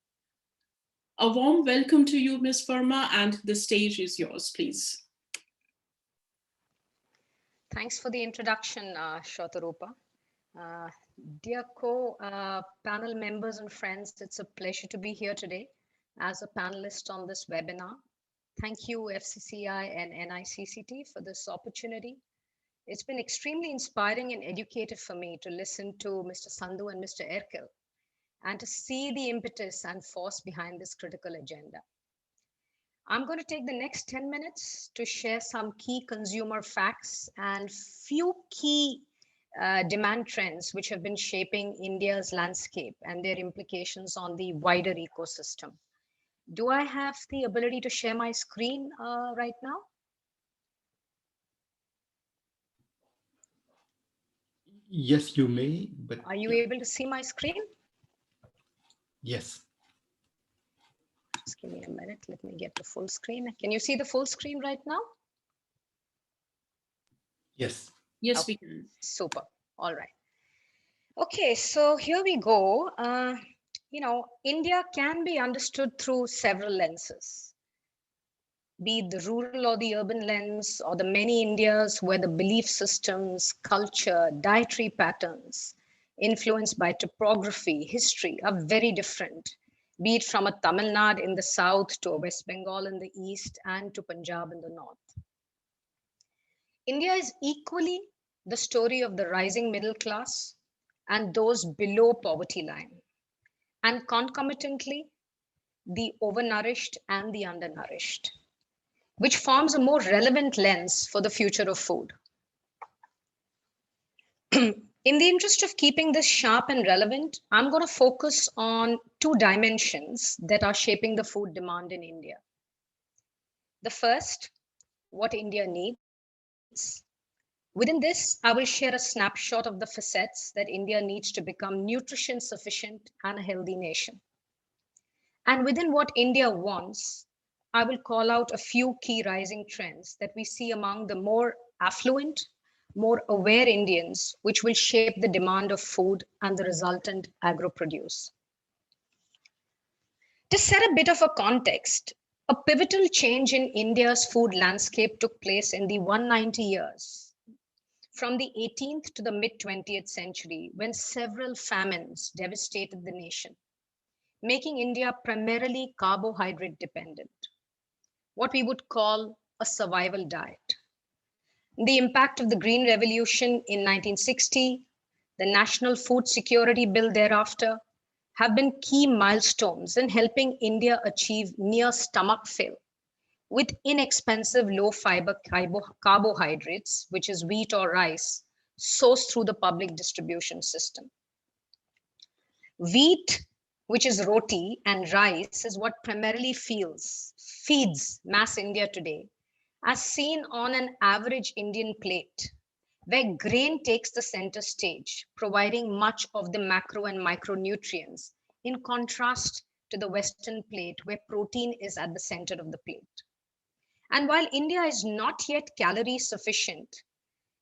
A warm welcome to you, Ms. Verma, and the stage is yours, please. Thanks for the introduction, Shwetarupa. Dear panel members and friends, it's a pleasure to be here today as a panelist on this webinar. Thank you, FCCI and NICCT, for this opportunity. It's been extremely inspiring and educative for me to listen to Mr. Sandhu and Mr. Erkel and to see the impetus and force behind this critical agenda. I'm going to take the next 10 minutes to share some key consumer facts and few key demand trends which have been shaping India's landscape and their implications on the wider ecosystem. Do I have the ability to share my screen right now? Yes, you may, but are you able to see my screen? Yes. Just give me a minute. Let me get the full screen. Can you see the full screen right now? Yes. Yes, we can. Super. All right. Okay, so here we go. India can be understood through several lenses, be it the rural or the urban lens, or the many Indias where the belief systems, culture, dietary patterns, influenced by topography, history, are very different, be it from a Tamil Nadu in the south to a West Bengal in the east and to Punjab in the north. India is equally the story of the rising middle class and those below poverty line, and concomitantly, the overnourished and the undernourished, which forms a more relevant lens for the future of food. In the interest of keeping this sharp and relevant, I'm going to focus on two dimensions that are shaping the food demand in India. The first, what India needs. Within this, I will share a snapshot of the facets that India needs to become nutrition sufficient and a healthy nation. And within what India wants, I will call out a few key rising trends that we see among the more affluent, more aware Indians, which will shape the demand of food and the resultant agro-produce. To set a bit of a context, a pivotal change in India's food landscape took place in the 190 years, from the 18th to the mid-20th century, when several famines devastated the nation, making India primarily carbohydrate dependent, what we would call a survival diet. The impact of the Green Revolution in 1960, the National Food Security Bill thereafter, have been key milestones in helping India achieve near stomach fill with inexpensive low-fiber carbohydrates, which is wheat or rice, sourced through the public distribution system. Wheat, which is roti, and rice is what primarily feeds mass India today, as seen on an average Indian plate, where grain takes the center stage, providing much of the macro and micronutrients, in contrast to the Western plate, where protein is at the center of the plate. And while India is not yet calorie sufficient,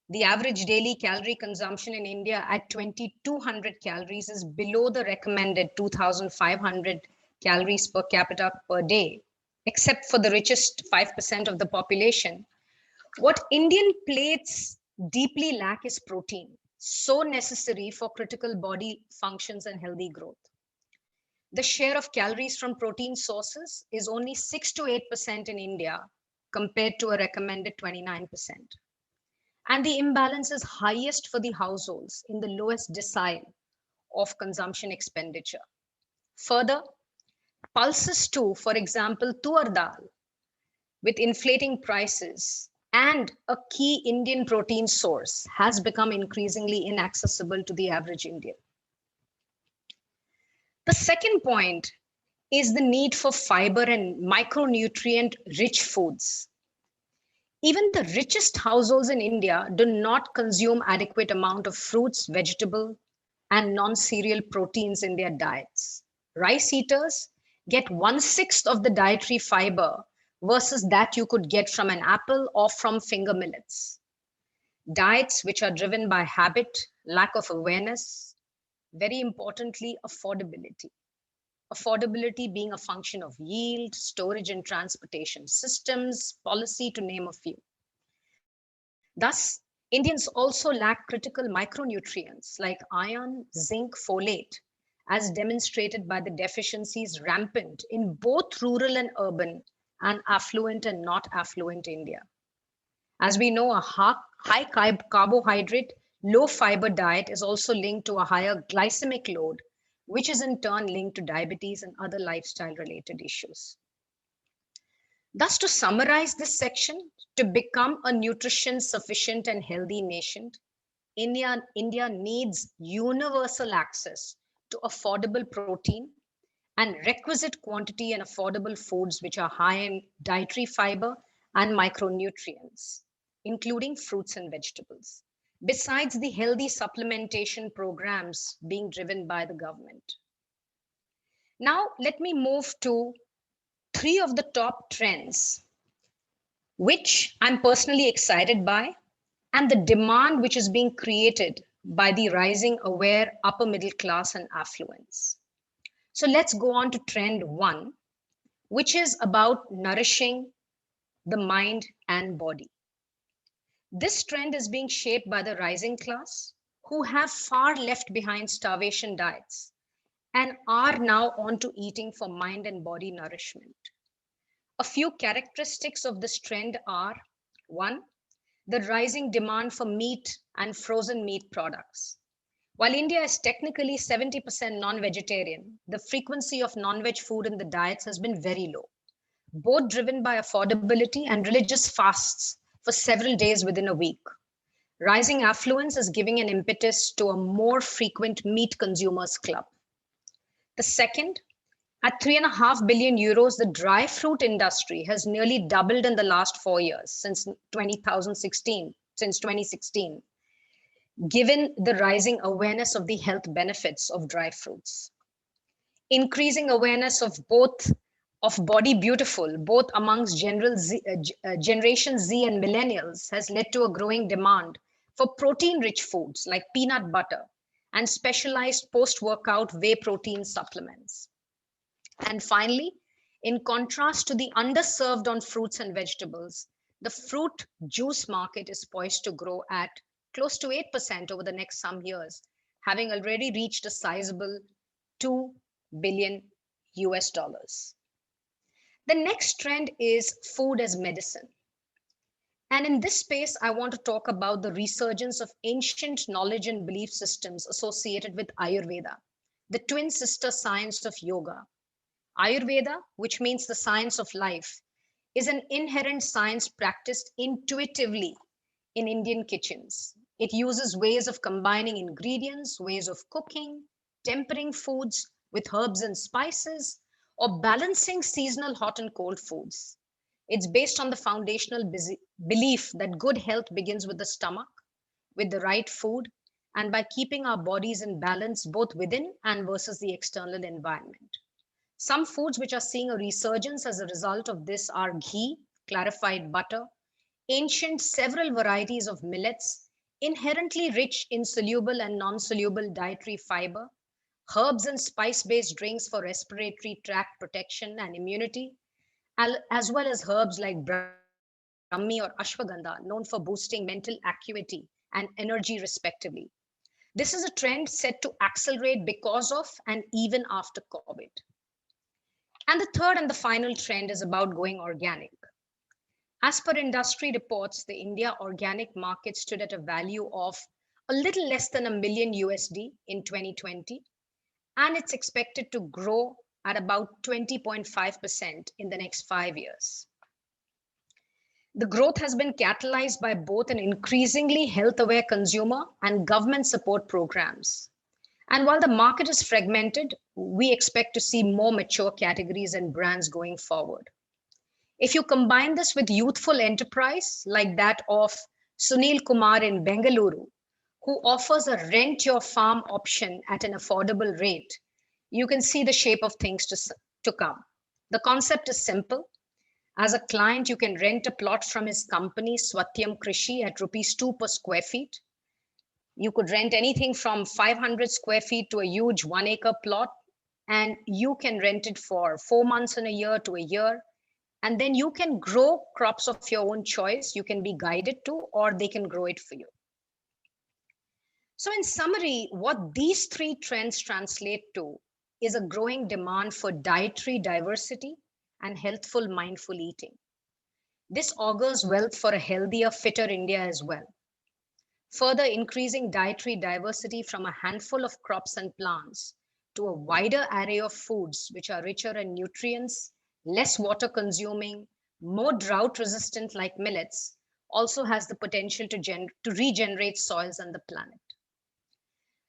the average daily calorie consumption in India at 2,200 calories is below the recommended 2,500 calories per capita per day, except for the richest 5% of the population. What Indian plates deeply lack is protein, so necessary for critical body functions and healthy growth. The share of calories from protein sources is only 6 to 8% in India, compared to a recommended 29%. And the imbalance is highest for the households in the lowest decile of consumption expenditure. Further, pulses too, for example, tur dal, with inflating prices and a key Indian protein source, has become increasingly inaccessible to the average Indian. The second point is the need for fiber and micronutrient rich foods. Even the richest households in India do not consume adequate amount of fruits, vegetable, and non-cereal proteins in their diets. Rice eaters get 1/6 of the dietary fiber versus that you could get from an apple or from finger millets. Diets which are driven by habit, lack of awareness, very importantly, affordability. Affordability being a function of yield, storage and transportation systems, policy, to name a few. Thus, Indians also lack critical micronutrients like iron, zinc, folate, as demonstrated by the deficiencies rampant in both rural and urban and affluent and not affluent India. As we know, a high carbohydrate, low fiber diet is also linked to a higher glycemic load, which is in turn linked to diabetes and other lifestyle related issues. Thus, to summarize this section, to become a nutrition sufficient and healthy nation, India needs universal access to affordable protein and requisite quantity and affordable foods which are high in dietary fiber and micronutrients, including fruits and vegetables, besides the healthy supplementation programs being driven by the government. Now, let me move to 3 of the top trends, which I'm personally excited by, and the demand which is being created by the rising aware upper middle class and affluence. So let's go on to trend 1, which is about nourishing the mind and body. This trend is being shaped by the rising class, who have far left behind starvation diets and are now on to eating for mind and body nourishment. A few characteristics of this trend are: 1, the rising demand for meat and frozen meat products. While India is technically 70% non-vegetarian, the frequency of non-veg food in the diets has been very low, both driven by affordability and religious fasts for several days within a week. Rising affluence is giving an impetus to a more frequent meat consumers club. The second, at 3.5 billion euros, the dry fruit industry has nearly doubled in the last 4 years since 2016, given the rising awareness of the health benefits of dry fruits. Increasing awareness of body beautiful, both amongst Generation Z and millennials, has led to a growing demand for protein-rich foods like peanut butter and specialized post-workout whey protein supplements. And finally, in contrast to the underserved on fruits and vegetables, the fruit juice market is poised to grow at close to 8% over the next some years, having already reached a sizable $2 billion. The next trend is food as medicine. And in this space, I want to talk about the resurgence of ancient knowledge and belief systems associated with Ayurveda, the twin sister science of yoga. Ayurveda, which means the science of life, is an inherent science practiced intuitively in Indian kitchens. It uses ways of combining ingredients, ways of cooking, tempering foods with herbs and spices, or balancing seasonal hot and cold foods. It's based on the foundational belief that good health begins with the stomach, with the right food, and by keeping our bodies in balance both within and versus the external environment. Some foods which are seeing a resurgence as a result of this are ghee, clarified butter, ancient several varieties of millets, inherently rich in soluble and non-soluble dietary fiber, herbs and spice-based drinks for respiratory tract protection and immunity, as well as herbs like Brahmi or Ashwagandha, known for boosting mental acuity and energy respectively. This is a trend set to accelerate because of and even after COVID. And the third and the final trend is about going organic. As per industry reports, the India organic market stood at a value of a little less than $1 million in 2020, and it's expected to grow at about 20.5% in the next 5 years. The growth has been catalyzed by both an increasingly health-aware consumer and government support programs. And while the market is fragmented, we expect to see more mature categories and brands going forward. If you combine this with youthful enterprise like that of Sunil Kumar in Bengaluru, who offers a rent your farm option at an affordable rate, you can see the shape of things to come. The concept is simple. As a client, you can rent a plot from his company, Swatyam Krishi, at ₹2 per square feet. You could rent anything from 500 square feet to a huge 1 acre plot, and you can rent it for 4 months in a year to a year. And then you can grow crops of your own choice. You can be guided to, or they can grow it for you. So in summary, what these three trends translate to is a growing demand for dietary diversity and healthful, mindful eating. This augurs well for a healthier, fitter India as well. Further increasing dietary diversity from a handful of crops and plants to a wider array of foods which are richer in nutrients, less water consuming, more drought resistant like millets, also has the potential to regenerate soils and the planet.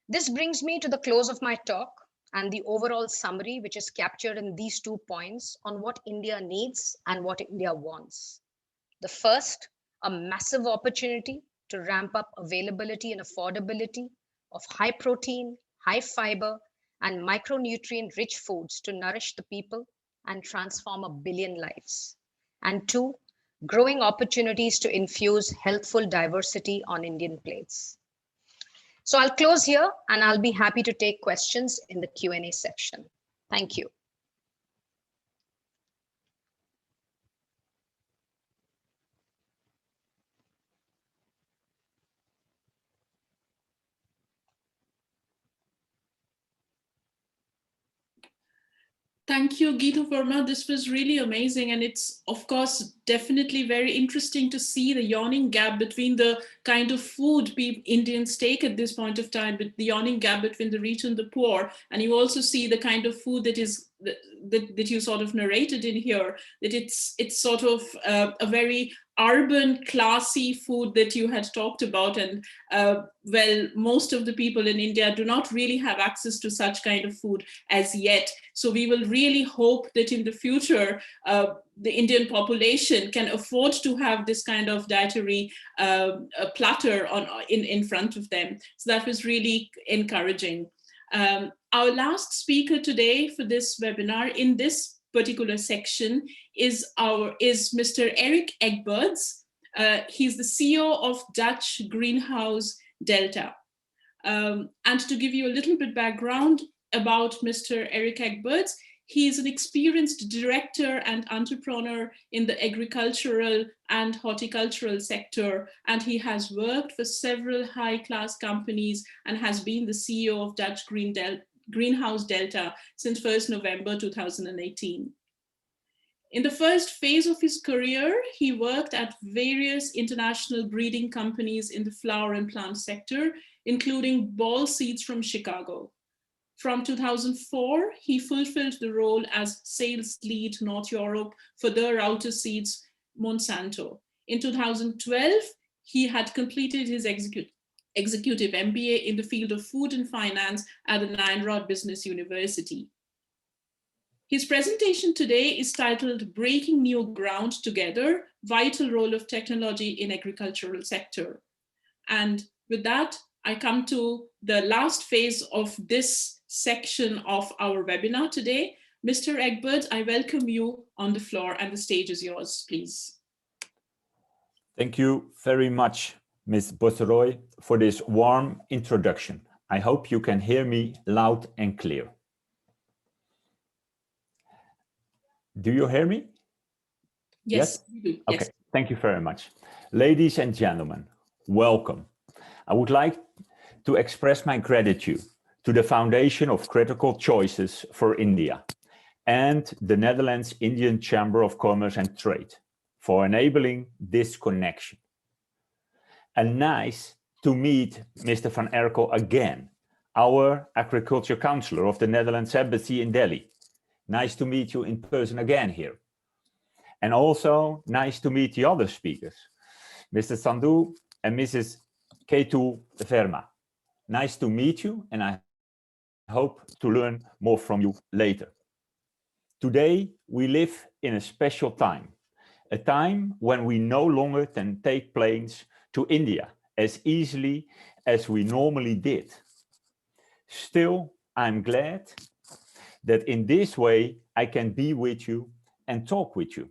This brings me to the close of my talk and the overall summary, which is captured in these 2 points on what India needs and what India wants. The first, a massive opportunity to ramp up availability and affordability of high protein, high fiber, and micronutrient rich foods to nourish the people and transform 1 billion lives. And 2, growing opportunities to infuse healthful diversity on Indian plates. So I'll close here and I'll be happy to take questions in the Q&A section. Thank you. Thank you, Geetu Verma. This was really amazing. And it's, of course, definitely very interesting to see the yawning gap between the kind of food Indians take at this point of time, but the yawning gap between the rich and the poor. And you also see the kind of food that is that you sort of narrated in here, that it's sort of a very urban, classy food that you had talked about. And well, most of the people in India do not really have access to such kind of food as yet. So we will really hope that in the future, the Indian population can afford to have this kind of dietary platter in front of them. So that was really encouraging. Our last speaker today for this webinar in this particular section is Mr. Erik Egberts. He's the CEO of Dutch Greenhouse Delta. And to give you a little bit background about Mr. Erik Egberts, he is an experienced director and entrepreneur in the agricultural and horticultural sector, and he has worked for several high-class companies and has been the CEO of Dutch Greenhouse Delta since 1st November 2018. In the first phase of his career, he worked at various international breeding companies in the flower and plant sector, including Ball Seeds from Chicago. From 2004, he fulfilled the role as sales lead North Europe for the router seeds Monsanto. In 2012, he had completed his executive MBA in the field of food and finance at the Nyenrode Business University. His presentation today is titled Breaking New Ground Together, Vital Role of Technology in Agricultural Sector. And with that, I come to the last phase of this section of our webinar today. Mr. Egberts, I welcome you on the floor and the stage is yours, please. Thank you very much, Ms. Bosroy, for this warm introduction. I hope you can hear me loud and clear. Do you hear me? Yes, you do. Okay, yes. Thank you very much. Ladies and gentlemen, welcome. I would like to express my gratitude to the Foundation of Critical Choices for India and the Netherlands Indian Chamber of Commerce and Trade for enabling this connection. And nice to meet Mr. Van Erkel again, our Agriculture Counsellor of the Netherlands Embassy in Delhi. Nice to meet you in person again here. And also nice to meet the other speakers, Mr. Sandhu and Mrs. Geetu Verma. Nice to meet you, and I hope to learn more from you later. Today, we live in a special time a time when we no longer can take planes to India as easily as we normally did. Still, I'm glad that in this way I can be with you and talk with you.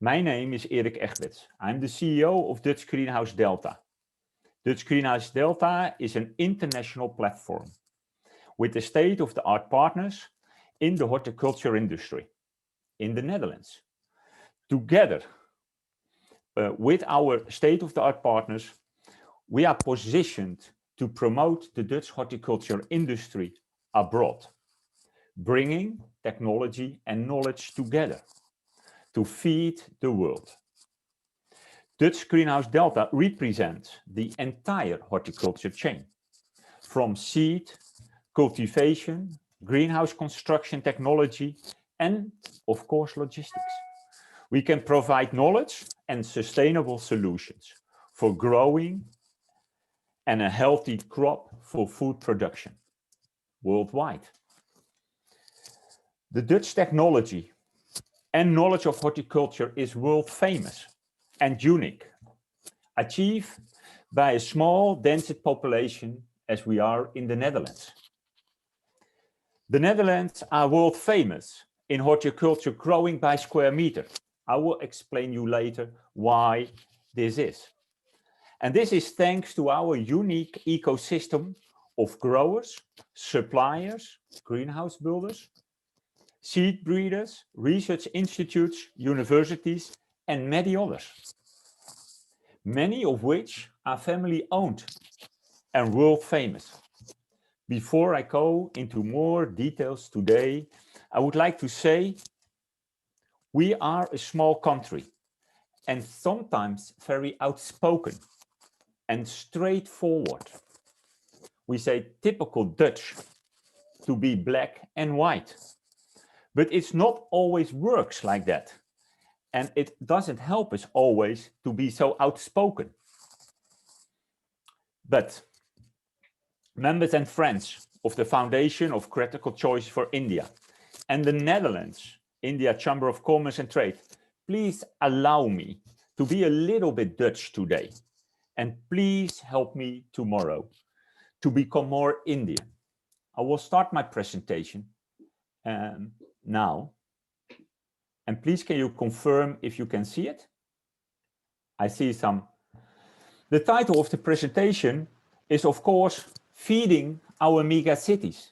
My name is Erkel. I'm the CEO of Dutch Greenhouse Delta. Dutch Greenhouse Delta is an international platform with the state-of-the-art partners in the horticulture industry in the Netherlands. Together with our state-of-the-art partners, we are positioned to promote the Dutch horticulture industry abroad, bringing technology and knowledge together to feed the world. Dutch Greenhouse Delta represents the entire horticulture chain, from seed, cultivation, greenhouse construction technology, and of course logistics. We can provide knowledge and sustainable solutions for growing and a healthy crop for food production worldwide. The Dutch technology and knowledge of horticulture is world famous and unique, achieved by a small dense population as we are in the Netherlands. The Netherlands are world famous in horticulture growing by square meter. I will explain you later why this is. And this is thanks to our unique ecosystem of growers, suppliers, greenhouse builders, seed breeders, research institutes, universities, and many others, many of which are family owned and world famous. Before I go into more details today, I would like to say we are a small country and sometimes very outspoken and straightforward. We say typical Dutch, to be black and white. But it's not always works like that. And it doesn't help us always to be so outspoken. But members and friends of the Foundation of Critical Choice for India and the Netherlands, India Chamber of Commerce and Trade, please allow me to be a little bit Dutch today. And please help me tomorrow to become more Indian. I will start my presentation now. And please, can you confirm if you can see it? I see some. The title of the presentation is, of course, Feeding Our Mega Cities.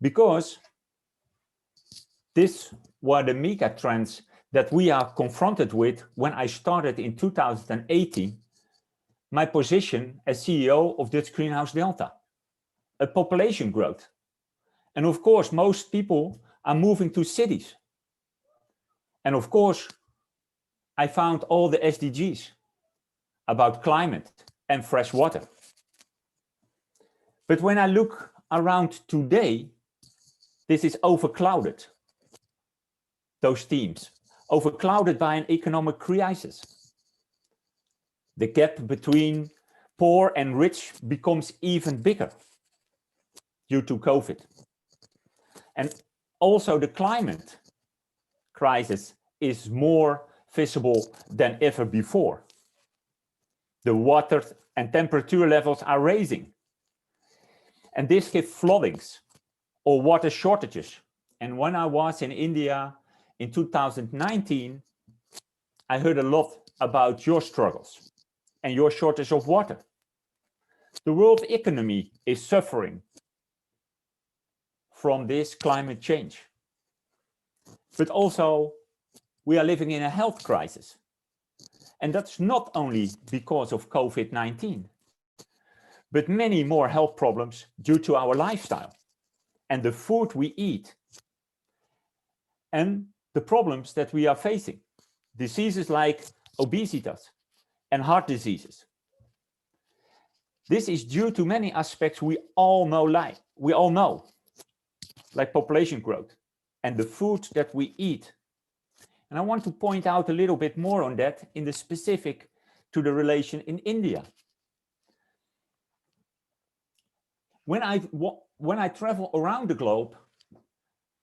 Because these were the mega trends that we are confronted with when I started in 2018, my position as CEO of Dutch Greenhouse Delta, a population growth. And of course, most people are moving to cities. And of course, I found all the SDGs about climate and fresh water. But when I look around today, this is overclouded, those themes, overclouded by an economic crisis. The gap between poor and rich becomes even bigger due to COVID. And also the climate crisis is more visible than ever before. The water and temperature levels are rising. And this gives floodings or water shortages. And when I was in India in 2019, I heard a lot about your struggles and your shortage of water. The world economy is suffering from this climate change. But also, we are living in a health crisis. And that's not only because of COVID-19, but many more health problems due to our lifestyle and the food we eat and the problems that we are facing. Diseases like obesity and heart diseases. This is due to many aspects we all know, like population growth and the food that we eat. And I want to point out a little bit more on that in the specific to the relation in India. When I travel around the globe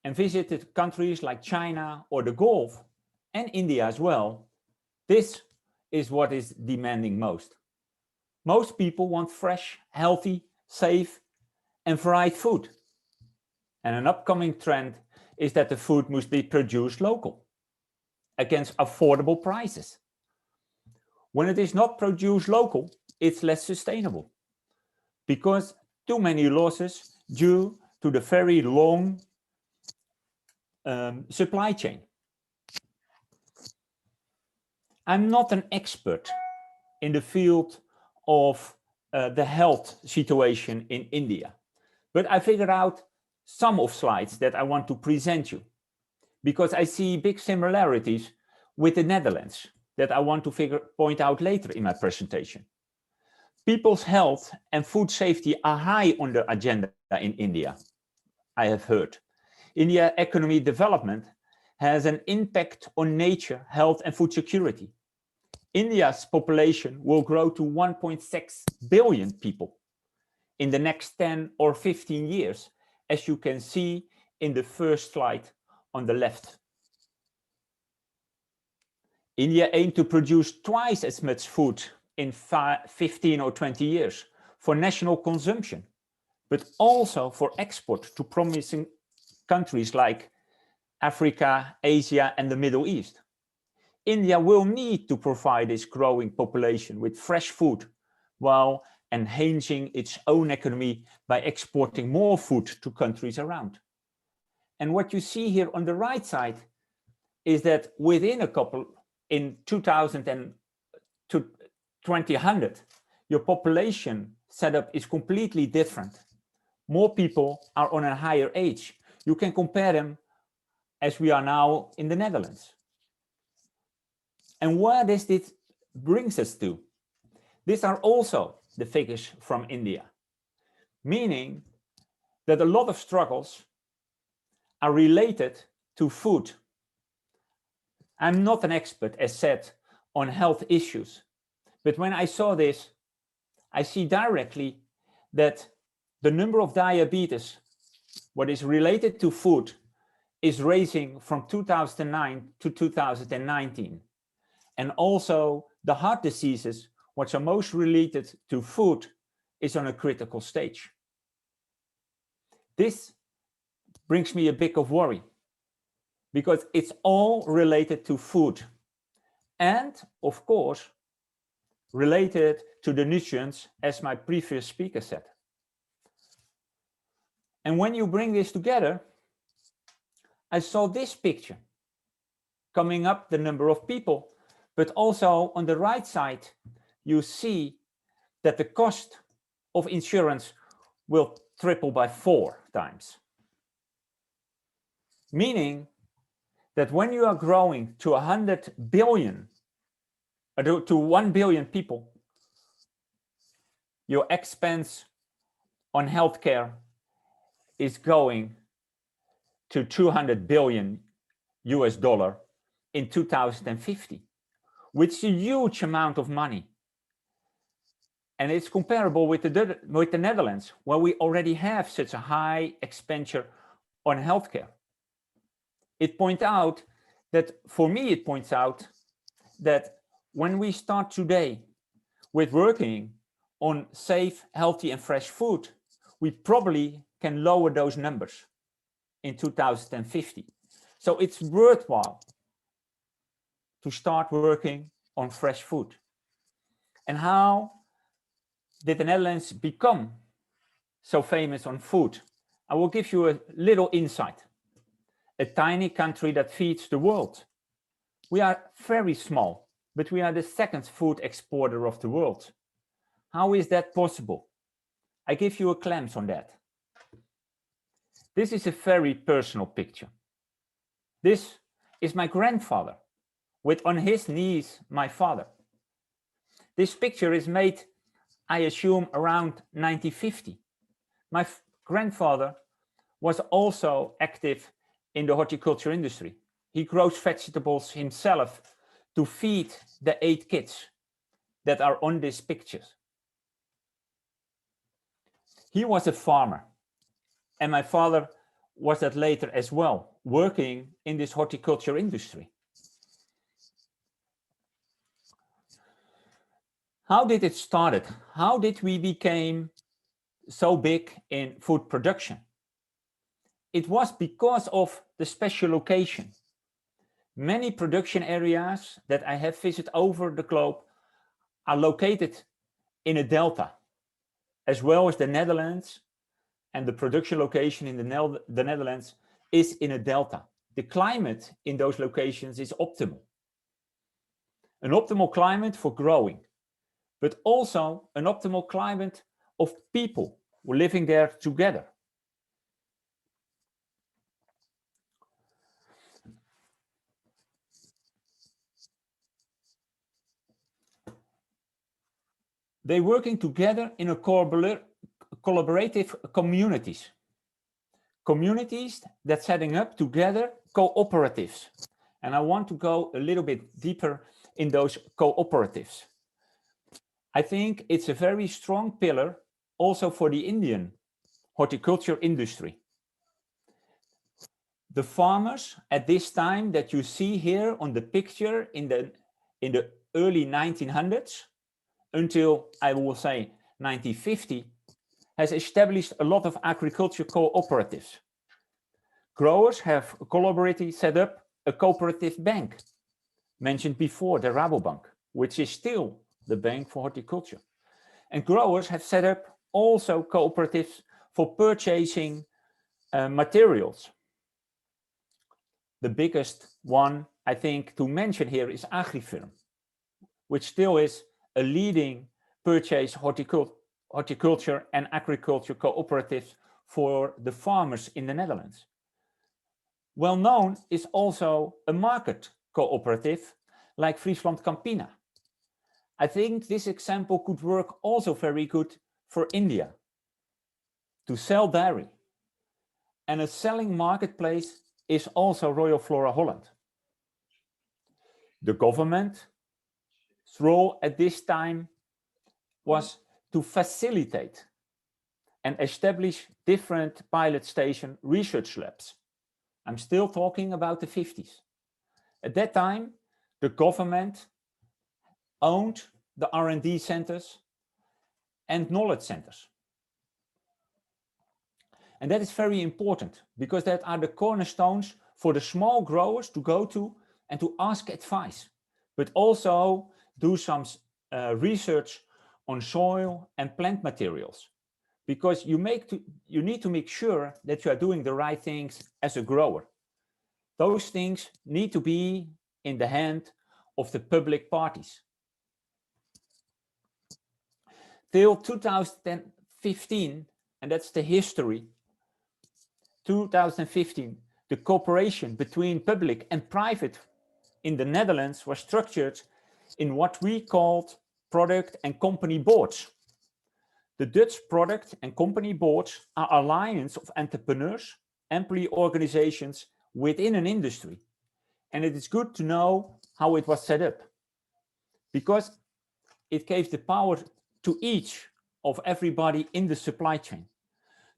and visited countries like China or the Gulf, and India as well, this is what is demanding most. Most people want fresh, healthy, safe, and varied food. And an upcoming trend is that the food must be produced local, against affordable prices. When it is not produced local, it's less sustainable, because too many losses due to the very long supply chain. I'm not an expert in the field of the health situation in India, but I figured out some of slides that I want to present you, because I see big similarities with the Netherlands that I want to point out later in my presentation. People's health and food safety are high on the agenda in India, I have heard. India economic development has an impact on nature, health, and food security. India's population will grow to 1.6 billion people in the next 10 or 15 years, as you can see in the first slide on the left. India aims to produce twice as much food in 15 or 20 years for national consumption, but also for export to promising countries like Africa, Asia, and the Middle East. India will need to provide its growing population with fresh food while enhancing its own economy by exporting more food to countries around. And what you see here on the right side is that within in 2000 and 2000, your population setup is completely different. More people are on a higher age. You can compare them as we are now in the Netherlands. And where does this brings us to? These are also the figures from India, meaning that a lot of struggles are related to food. I'm not an expert, as said, on health issues, but when I saw this, I see directly that the number of diabetes, what is related to food, is rising from 2009 to 2019. And also the heart diseases, which are most related to food, is on a critical stage. This brings me a bit of worry, because it's all related to food. And of course, related to the nutrients, as my previous speaker said. And when you bring this together, I saw this picture coming up, the number of people, but also on the right side, you see that the cost of insurance will triple by 4 times. Meaning that when you are growing to 100 billion, to 1 billion people, your expense on healthcare is going to 200 billion US dollar in 2050, which is a huge amount of money. And it's comparable with the Netherlands, where we already have such a high expenditure on healthcare. It points out that, for me, it points out that when we start today with working on safe, healthy, and fresh food, we probably can lower those numbers in 2050. So it's worthwhile to start working on fresh food. And how did the Netherlands become so famous on food? I will give you a little insight. A tiny country that feeds the world. We are very small, but we are the second food exporter of the world. How is that possible? I give you a glimpse on that. This is a very personal picture. This is my grandfather, with on his knees my father. This picture is made, I assume, around 1950. My grandfather was also active in the horticulture industry. He grows vegetables himself to feed the 8 kids that are on these pictures. He was a farmer, and my father was that later as well, working in this horticulture industry. How did it started? How did we become so big in food production? It was because of the special location. Many production areas that I have visited over the globe are located in a delta, as well as the Netherlands, and the production location in the Netherlands is in a delta. The climate in those locations is optimal. An optimal climate for growing, but also an optimal climate of people who are living there together. They're working together in a collaborative communities. Communities that setting up together cooperatives. And I want to go a little bit deeper in those cooperatives. I think it's a very strong pillar also for the Indian horticulture industry. The farmers at this time that you see here on the picture in the early 1900s until I will say 1950 has established a lot of agriculture cooperatives. Growers have collaboratively set up a cooperative bank, mentioned before, the Rabobank, which is still the bank for horticulture. And growers have set up also cooperatives for purchasing materials. The biggest one, I think, to mention here is AgriFirm, which still is a leading purchase horticulture and agriculture cooperative for the farmers in the Netherlands. Well known is also a market cooperative like Friesland Campina. I think this example could work also very good for India to sell dairy. And a selling marketplace is also Royal Flora Holland. The government's role at this time was to facilitate and establish different pilot station research labs. I'm still talking about the 50s. At that time, the government owned the R&D centers and knowledge centers. And that is very important because that are the cornerstones for the small growers to go to and to ask advice, but also do some research on soil and plant materials, because you need to make sure that you are doing the right things as a grower. Those things need to be in the hand of the public parties. Till 2015, and that's the history, 2015, the cooperation between public and private in the Netherlands was structured in what we called product and company boards. The Dutch product and company boards are alliance of entrepreneurs, employee organizations within an industry. And it is good to know how it was set up, because it gave the power to each of everybody in the supply chain.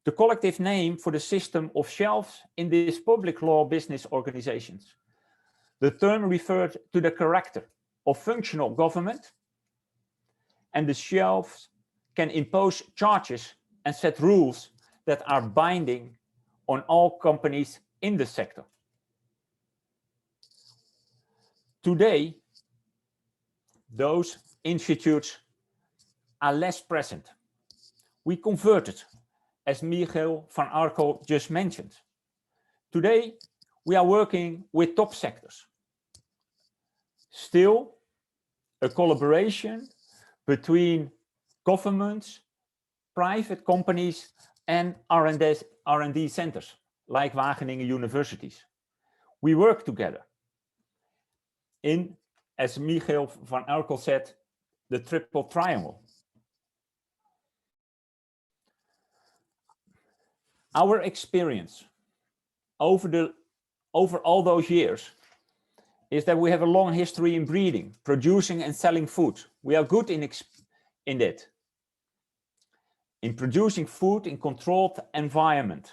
The collective name for the system of shelves in these public law business organizations. The term referred to the character of functional government, and the shelves can impose charges and set rules that are binding on all companies in the sector. Today, those institutes are less present. We converted, as Michiel van Erkel just mentioned. Today, we are working with top sectors. Still, a collaboration between governments, private companies, and R&D centers, like Wageningen universities. We work together in, as Michiel van Erkel said, the triple triangle. Our experience over all those years is that we have a long history in breeding, producing and selling food. We are good in that. In producing food in controlled environment.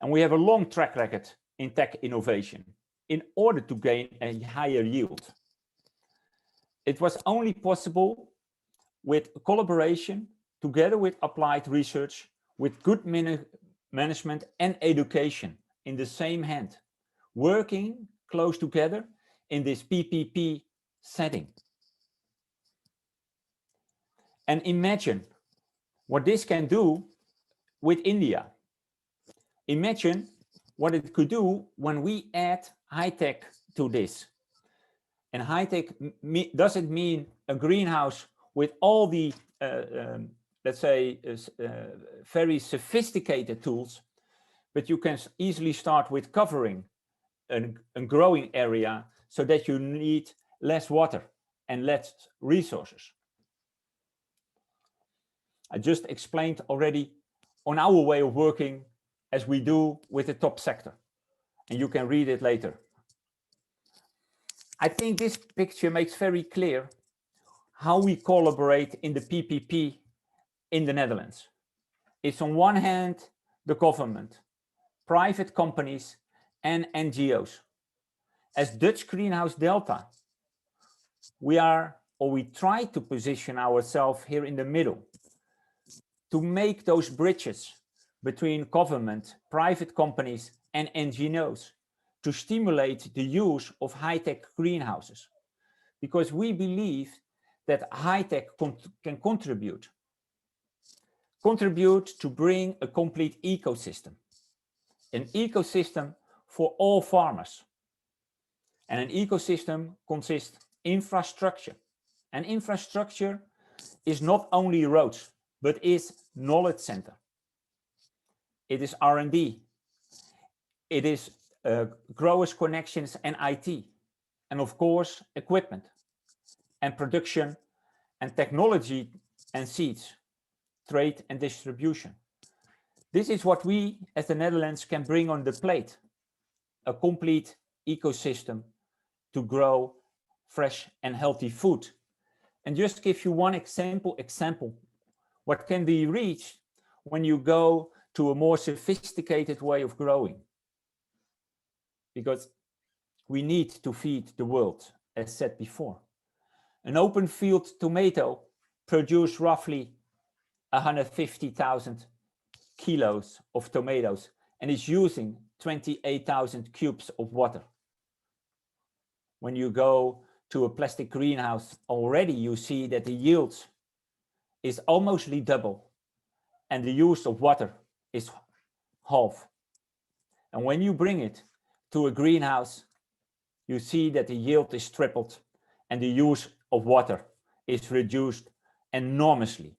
And we have a long track record in tech innovation in order to gain a higher yield. It was only possible with collaboration, together with applied research, with good management and education in the same hand, working close together in this PPP setting. And imagine what this can do with India. Imagine what it could do when we add high-tech to this. And high-tech, doesn't mean a greenhouse with all the, let's say, very sophisticated tools, but you can easily start with covering a growing area so that you need less water and less resources. I just explained already on our way of working as we do with the top sector, and you can read it later. I think this picture makes very clear how we collaborate in the PPP in the Netherlands. It's on one hand, the government, private companies and NGOs. As Dutch Greenhouse Delta, we try to position ourselves here in the middle to make those bridges between government, private companies and NGOs to stimulate the use of high-tech greenhouses, because we believe that high-tech can contribute to bring a complete ecosystem, an ecosystem for all farmers. And an ecosystem consists of infrastructure. And infrastructure is not only roads, but is knowledge center. It is R&D. It is growers connections and IT. And of course, equipment and production and technology and seeds, trade and distribution. This is what we as the Netherlands can bring on the plate, a complete ecosystem to grow fresh and healthy food. And just give you one example, what can be reached when you go to a more sophisticated way of growing. Because we need to feed the world, as said before. An open field tomato produces roughly 150,000 kilos of tomatoes and is using 28,000 cubes of water. When you go to a plastic greenhouse, already you see that the yield is almost double and the use of water is half. And when you bring it to a greenhouse, you see that the yield is tripled and the use of water is reduced enormously.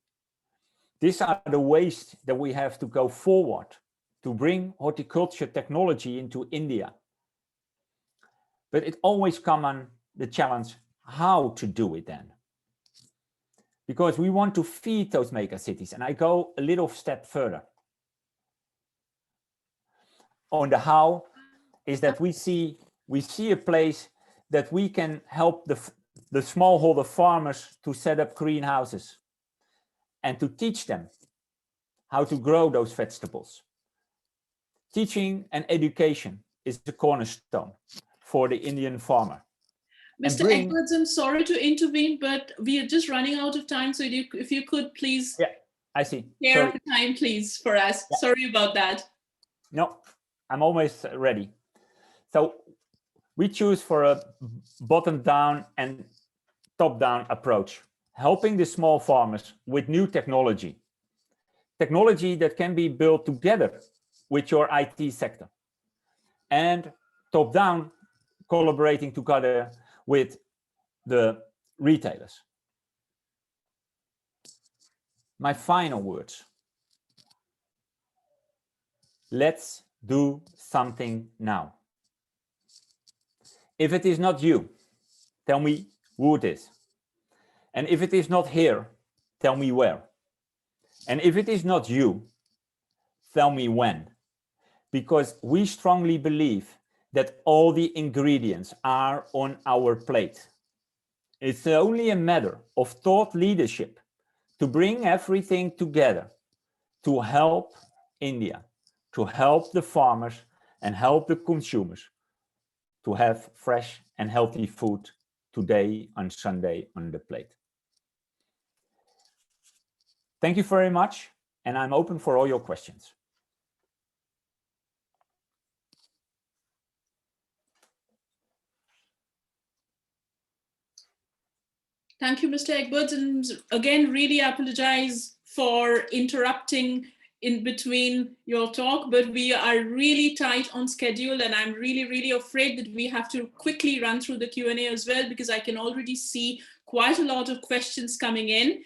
These are the ways that we have to go forward to bring horticulture technology into India. But it always comes on the challenge how to do it then. Because we want to feed those mega cities. And I go a little step further. On the how is that we see a place that we can help the smallholder farmers to set up greenhouses and to teach them how to grow those vegetables. Teaching and education is the cornerstone for the Indian farmer. Mr. Edwards, I'm sorry to intervene, but we are just running out of time. So if you could please I see. Share the time, please, for us. Yeah. Sorry about that. No, I'm almost ready. So we choose for a bottom-down and top-down approach, helping the small farmers with new technology that can be built together with your IT sector, and top-down, collaborating together with the retailers. My final words. Let's do something now. If it is not you, tell me who it is. And if it is not here, tell me where. And if it is not you, tell me when. Because we strongly believe that all the ingredients are on our plate. It's only a matter of thought leadership to bring everything together to help India, to help the farmers and help the consumers to have fresh and healthy food today on Sunday on the plate. Thank you very much, and I'm open for all your questions. Thank you, Mr. Egberts, and again, really apologize for interrupting in between your talk, but we are really tight on schedule, and I'm really afraid that we have to quickly run through the Q&A as well, because I can already see quite a lot of questions coming in.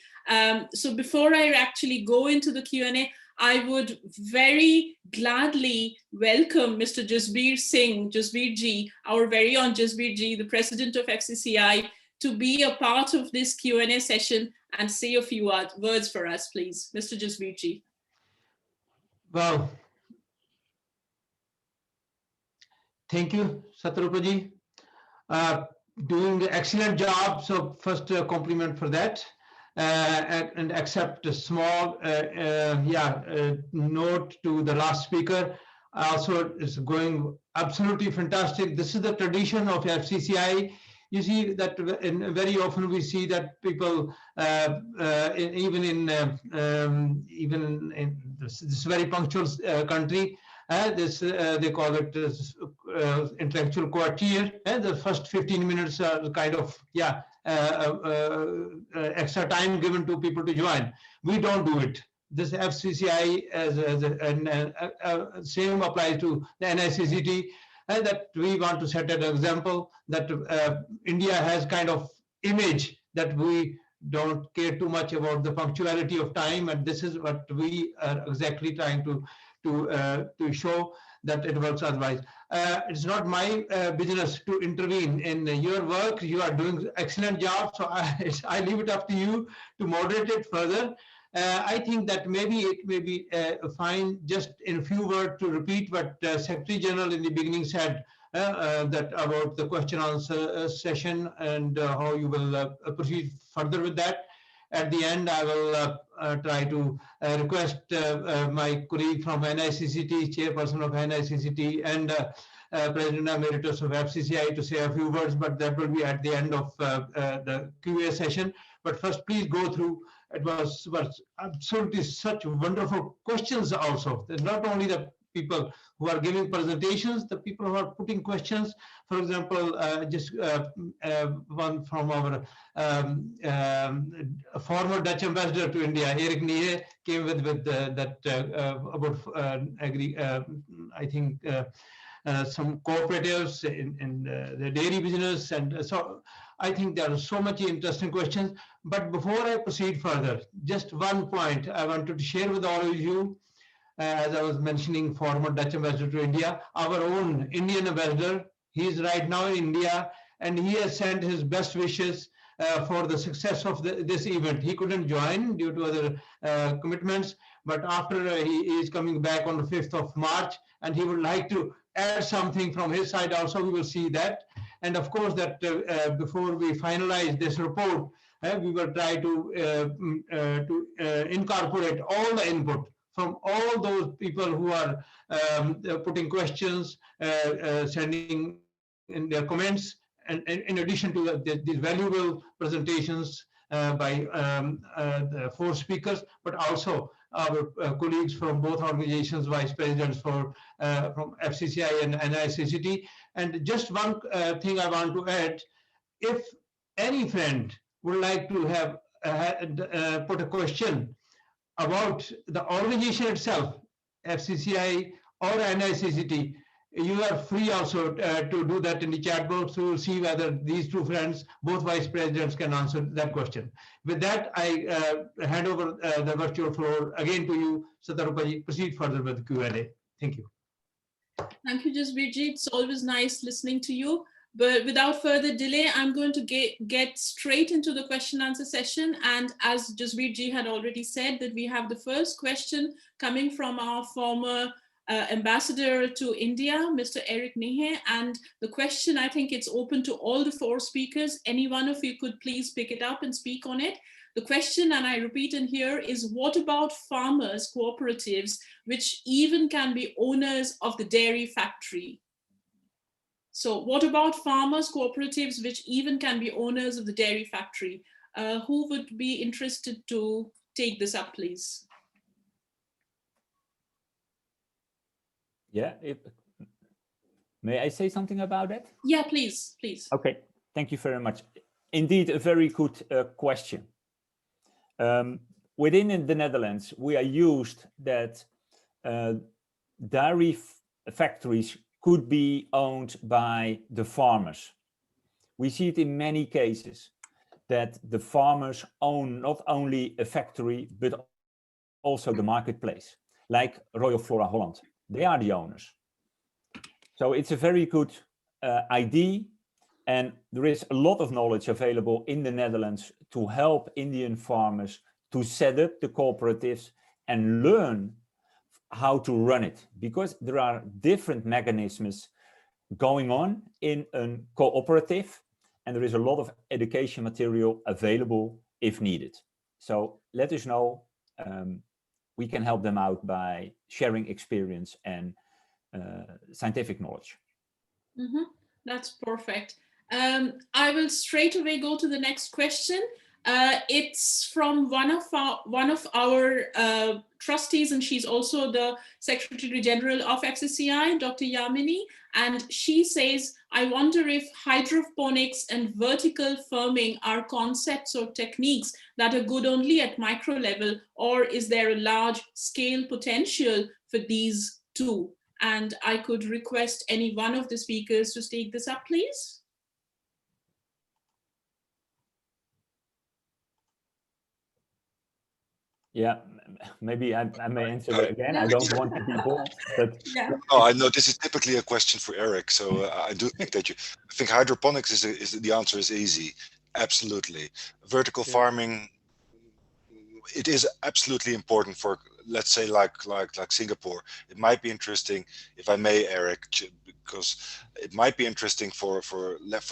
So before I actually go into the Q&A, I would very gladly welcome Mr. Jasbir Singh, Jasbir Ji, our very own Jasbir Ji, the president of FCCI, to be a part of this Q&A session and say a few words for us, please. Mr. Jasbir Ji. Well, thank you, Satarupa Ji. Doing an excellent job. So first compliment for that. And accept a small note to the last speaker. Also, it's going absolutely fantastic. This is the tradition of FCCI. You see that very often we see that people, even in this very punctual country, they call it intellectual quartier. The first 15 minutes are kind of extra time given to people to join. We don't do it. This FCCI same applies to the NICCT. That we want to set an example that India has kind of image that we don't care too much about the punctuality of time, and this is what we are exactly trying to show that it works otherwise. It's not my business to intervene in your work. You are doing excellent job, so I leave it up to you to moderate it further. I think that maybe it may be fine just in a few words to repeat what Secretary General in the beginning said that about the question answer session and how you will proceed further with that. At the end, I will try to request my colleague from NICCT, chairperson of NICCT, and President Emeritus of FCCI to say a few words, but that will be at the end of the QA session. But first, please go through. It was absolutely such wonderful questions also. There's not only the people who are giving presentations, the people who are putting questions. For example, just one from our former Dutch ambassador to India, Erik Niehe, came with that about I think some cooperatives in the dairy business, and so I think there are so much interesting questions. But before I proceed further, just one point I wanted to share with all of you. As I was mentioning, former Dutch ambassador to India, our own Indian ambassador, he is right now in India, and he has sent his best wishes for the success of this event. He couldn't join due to other commitments, but after he is coming back on the 5th of March, and he would like to add something from his side also. We will see that. And of course, that before we finalize this report, we will try to incorporate all the input from all those people who are putting questions, sending in their comments, and in addition to these valuable presentations by the 4 speakers, but also our colleagues from both organizations, vice presidents from FCCI and NICCT. And just one thing I want to add, if any friend would like to have put a question about the organization itself, FCCI or NICCT, you are free also to do that in the chat box. So we'll see whether these 2 friends, both vice presidents, can answer that question. With that, I hand over the virtual floor again to you, Satarupa. Proceed further with the Q&A. Thank you. Thank you, Jasbir Ji. It's always nice listening to you. But without further delay, I'm going to get straight into the question answer session. And as Jasbir Ji had already said, that we have the first question coming from our former ambassador to India, Mr. Erik Niehe. And the question, I think it's open to all the 4 speakers. Any one of you could please pick it up and speak on it. The question, and I repeat in here, is what about farmers' cooperatives, which even can be owners of the dairy factory? So what about farmers' cooperatives, which even can be owners of the dairy factory? Who would be interested to take this up, please. Yeah, may I say something about it? Yeah, please, please. Okay, thank you very much. Indeed, a very good question. Within the Netherlands, we are used that dairy factories could be owned by the farmers. We see it in many cases that the farmers own not only a factory, but also the marketplace, like Royal Flora Holland. They are the owners. So it's a very good idea, and there is a lot of knowledge available in the Netherlands to help Indian farmers to set up the cooperatives and learn how to run it, because there are different mechanisms going on in a cooperative, and there is a lot of education material available if needed. So let us know. We can help them out by sharing experience and scientific knowledge. Mm-hmm. That's perfect. I will straight away go to the next question. It's from one of our trustees, and she's also the Secretary General of FCCI, Dr. Yamini, and she says, I wonder if hydroponics and vertical farming are concepts or techniques that are good only at micro level, or is there a large scale potential for these too? And I could request any one of the speakers to take this up, please. Yeah, maybe I may answer again. I don't want to be bold, but yeah. Oh, I know this is typically a question for Eric, so I do think that I think hydroponics is the answer is easy. Absolutely, vertical farming. It is absolutely important for, let's say, like Singapore. It might be interesting, if I may, Eric, because it might be interesting for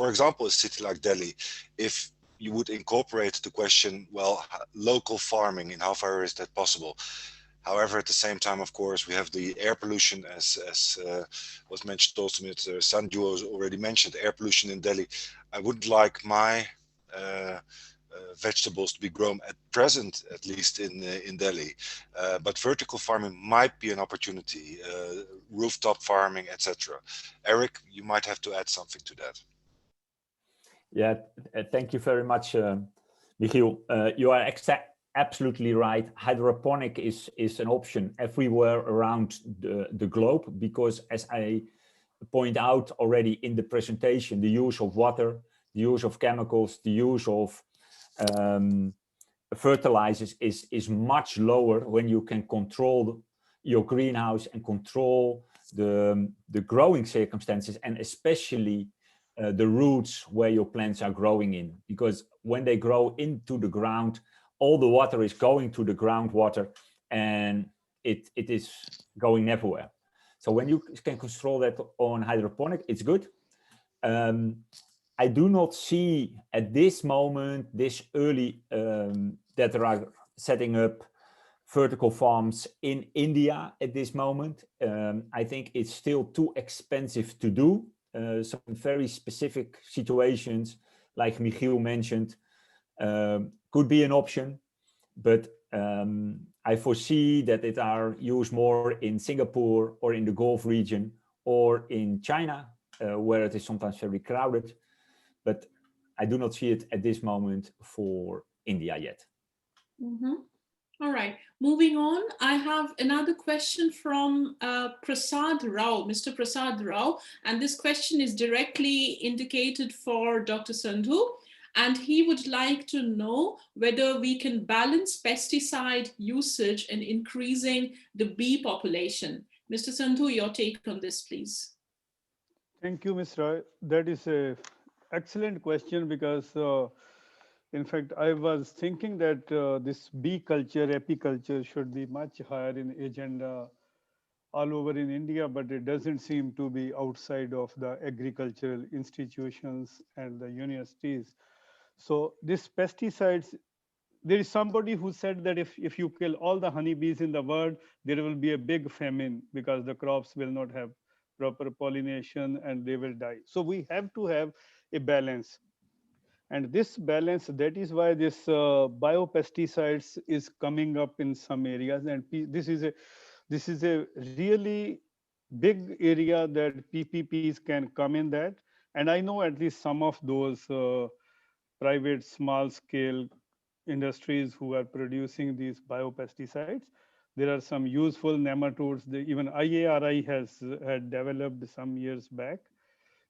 example, a city like Delhi, if you would incorporate the question, well, local farming, and how far is that possible? However, at the same time, of course, we have the air pollution, as was mentioned also, Mr. Sandhu has already mentioned, air pollution in Delhi. I wouldn't like my vegetables to be grown at present, at least in Delhi. But vertical farming might be an opportunity, rooftop farming, etc. Eric, you might have to add something to that. Yeah, thank you very much, Michiel. You are absolutely right. Hydroponic is an option everywhere around the globe, because as I point out already in the presentation, the use of water, the use of chemicals, the use of fertilizers is much lower when you can control your greenhouse and control the growing circumstances, and especially the roots where your plants are growing in, because when they grow into the ground, all the water is going to the groundwater and it is going everywhere. So when you can control that on hydroponic, it's good. I do not see at this moment, this early, that there are setting up vertical farms in India at this moment. I think it's still too expensive to do. Some very specific situations, like Michiel mentioned, could be an option, but I foresee that it are used more in Singapore or in the Gulf region or in China, where it is sometimes very crowded, but I do not see it at this moment for India yet. Mm-hmm. All right, moving on, I have another question from Prasad Rao, Mr. Prasad Rao, and this question is directly indicated for Dr. Sandhu, and he would like to know whether we can balance pesticide usage and increasing the bee population. Mr. Sandhu, your take on this, please. Thank you, Ms. Roy. That is an excellent question, because in fact, I was thinking that this bee culture, apiculture should be much higher in agenda all over in India, but it doesn't seem to be outside of the agricultural institutions and the universities. So this pesticides, there is somebody who said that if you kill all the honeybees in the world, there will be a big famine, because the crops will not have proper pollination and they will die. So we have to have a balance. And this balance, that is why this biopesticides is coming up in some areas. And this is a really big area that PPPs can come in that. And I know at least some of those private small scale industries who are producing these biopesticides. There are some useful nematodes. Even IARI has had developed some years back.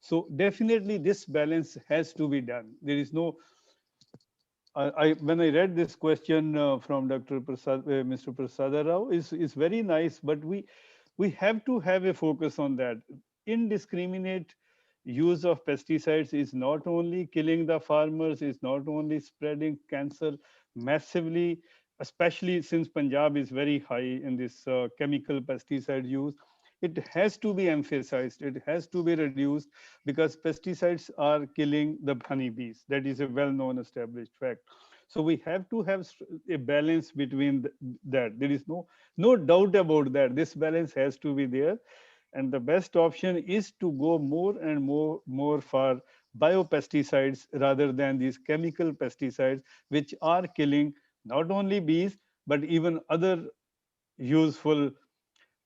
So definitely this balance has to be done. There is no, when I read this question from Dr. Prasad, Mr. Prasada Rao, is very nice, but we have to have a focus on that. Indiscriminate use of pesticides is not only killing the farmers, is not only spreading cancer massively, especially since Punjab is very high in this chemical pesticide use. It has to be emphasized, it has to be reduced, because pesticides are killing the honeybees. That is a well-known established fact. So we have to have a balance between that. There is no doubt about that. This balance has to be there. And the best option is to go more and more for biopesticides rather than these chemical pesticides, which are killing not only bees, but even other useful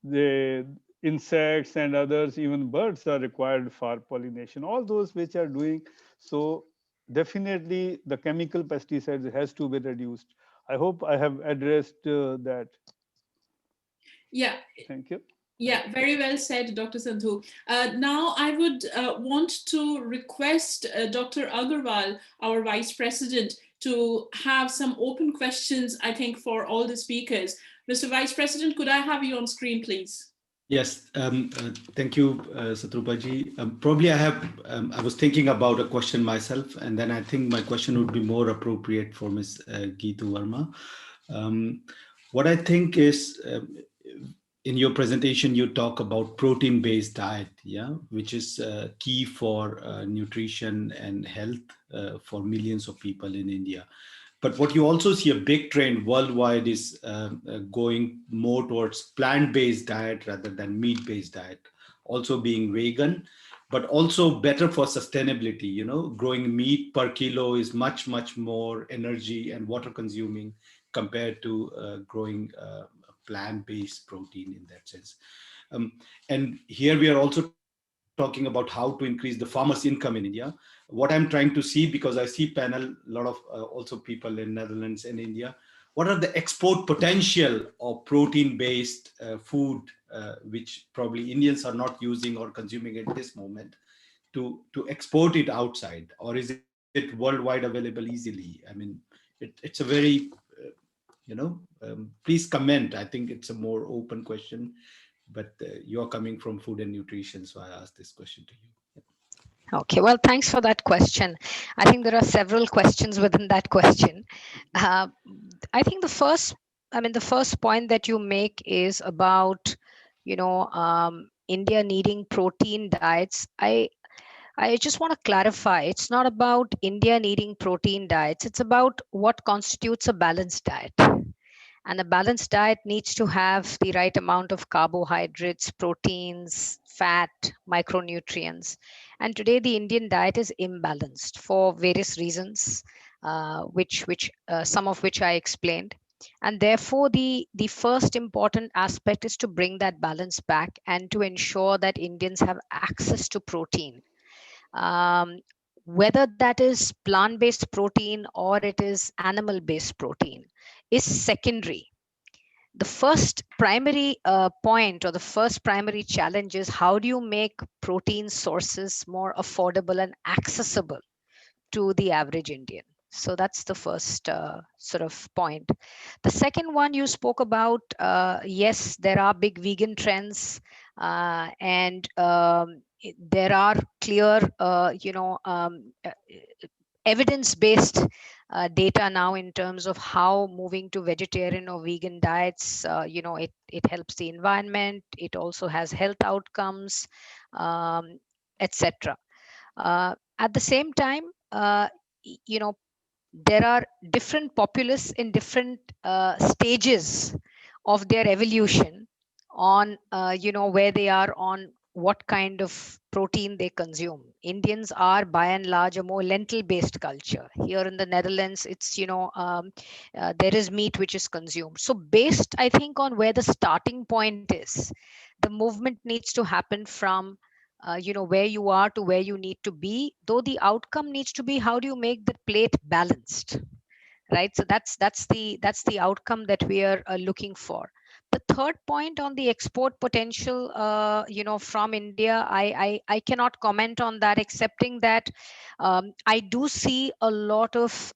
the insects and others, even birds are required for pollination, all those which are doing. So definitely the chemical pesticides has to be reduced. I hope I have addressed that. Yeah. Thank you. Yeah, very well said, Dr. Sandhu. Now I would want to request Dr. Agrawal, our Vice President, to have some open questions, I think, for all the speakers. Mr. Vice President, could I have you on screen, please? Yes, thank you, Satrupaji. Probably I was thinking about a question myself, and then I think my question would be more appropriate for Ms. Geetu Verma. What I think is, in your presentation, you talk about protein-based diet, yeah, which is key for nutrition and health for millions of people in India. But what you also see a big trend worldwide is going more towards plant-based diet rather than meat-based diet, also being vegan, but also better for sustainability. You know, growing meat per kilo is much more energy and water consuming compared to growing plant-based protein in that sense. And here we are also talking about how to increase the farmers' income in India. What I'm trying to see, because I see panel, a lot of also people in Netherlands and India, what are the export potential of protein-based food, which probably Indians are not using or consuming at this moment, to export it outside, or is it worldwide available easily? I mean, it's a very, please comment. I think it's a more open question, but you're coming from food and nutrition, so I asked this question to you. Okay, well, thanks for that question. I think there are several questions within that question. I think the first point that you make is about, India needing protein diets. I just want to clarify, it's not about India needing protein diets. It's about what constitutes a balanced diet. And a balanced diet needs to have the right amount of carbohydrates, proteins, fat, micronutrients. And today the Indian diet is imbalanced for various reasons, some of which I explained. And therefore, the first important aspect is to bring that balance back and to ensure that Indians have access to protein. Whether that is plant-based protein or it is animal-based protein is secondary. The first primary point, or the first primary challenge, is how do you make protein sources more affordable and accessible to the average Indian? So that's the first sort of point. The second one you spoke about, yes, there are big vegan trends, and there are clear, evidence-based data now in terms of how moving to vegetarian or vegan diets, it helps the environment. It also has health outcomes, etc. At the same time, there are different populace in different stages of their evolution on, where they are on what kind of protein they consume. Indians are by and large a more lentil-based culture. Here in the Netherlands, it's, there is meat which is consumed. So based, I think, on where the starting point is, the movement needs to happen from, where you are to where you need to be, though the outcome needs to be how do you make the plate balanced, right? So that's the outcome that we are looking for. The third point on the export potential, from India, I cannot comment on that, excepting that I do see a lot of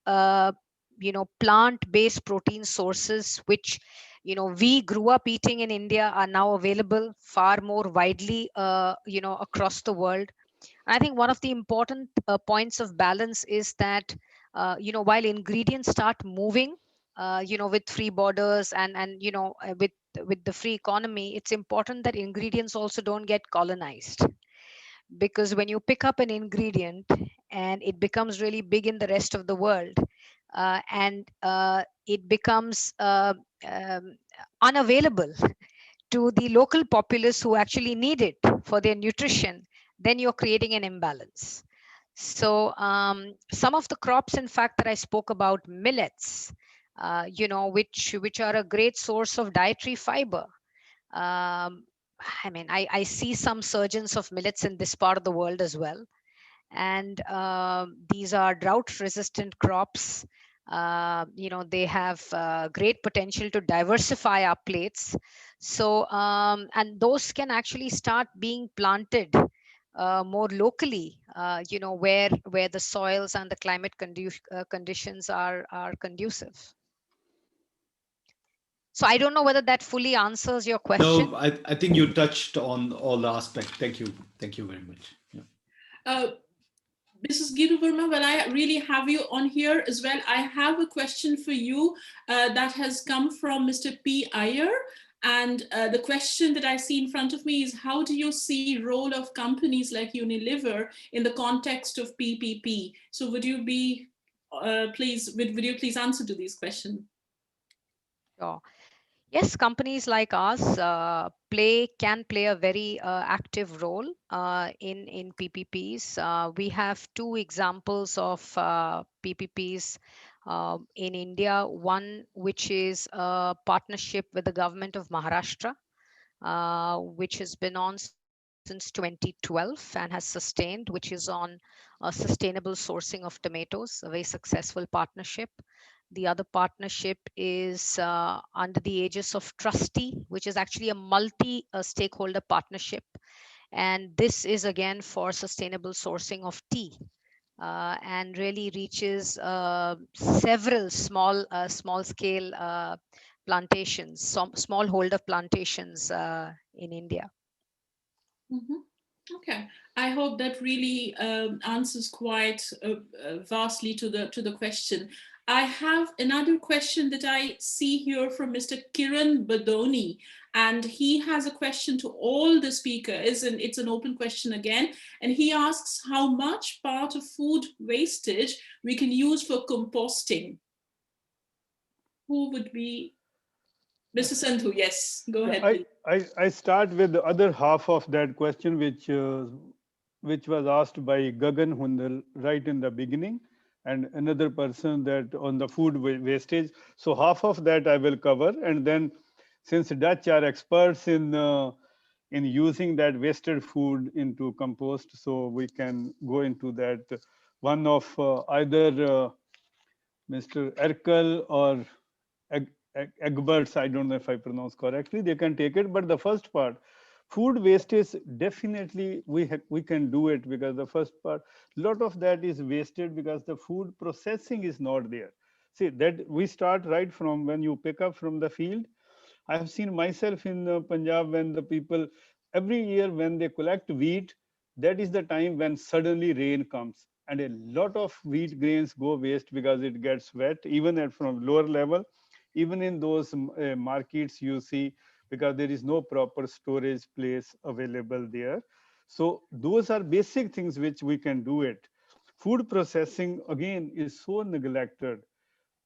plant-based protein sources which we grew up eating in India are now available far more widely across the world. I think one of the important points of balance is that while ingredients start moving with free borders and with the free economy, it's important that ingredients also don't get colonized, because when you pick up an ingredient and it becomes really big in the rest of the world, and it becomes unavailable to the local populace who actually need it for their nutrition, then you're creating an imbalance. So some of the crops, in fact, that I spoke about, millets, which are a great source of dietary fiber. I see some surgeons of millets in this part of the world as well. And these are drought resistant crops. They have great potential to diversify our plates. So, and those can actually start being planted more locally, where the soils and the climate conditions are conducive. So I don't know whether that fully answers your question. No, I think you touched on all the aspects. Thank you. Thank you very much. Yeah. Mrs. Geetu Verma, well, I really have you on here as well. I have a question for you that has come from Mr. P. Iyer. And the question that I see in front of me is, how do you see role of companies like Unilever in the context of PPP? So would you be, would you please answer to these questions? Sure. Yes, companies like us can play a very active role in PPPs. We have two examples of PPPs in India. One which is a partnership with the government of Maharashtra, which has been on since 2012 and has sustained, which is on sustainable sourcing of tomatoes, a very successful partnership. The other partnership is under the aegis of Trustee, which is actually a multi-stakeholder partnership. And this is again for sustainable sourcing of tea, and really reaches several small-scale plantations, smallholder plantations in India. Mm-hmm. Okay, I hope that really answers quite vastly to the question. I have another question that I see here from Mr. Kiran Badoni, and he has a question to all the speakers, and it's an open question again. And he asks how much part of food wastage we can use for composting. Who would be? Mr. Sandhu, yes, go ahead, please. I start with the other half of that question, which was asked by Gagan Hundal right in the beginning, and another person that on the food wastage. So half of that I will cover, and then since Dutch are experts in using that wasted food into compost, so we can go into that. One of either Mr. Erkel or Egberts, I don't know if I pronounce correctly, they can take it. But the first part, food wastage, definitely we can do it, because the first part, a lot of that is wasted because the food processing is not there. See, that we start right from when you pick up from the field. I have seen myself in Punjab, when the people, every year when they collect wheat, that is the time when suddenly rain comes. And a lot of wheat grains go waste because it gets wet, even from lower level. Even in those markets you see, because there is no proper storage place available there. So those are basic things which we can do it. Food processing, again, is so neglected.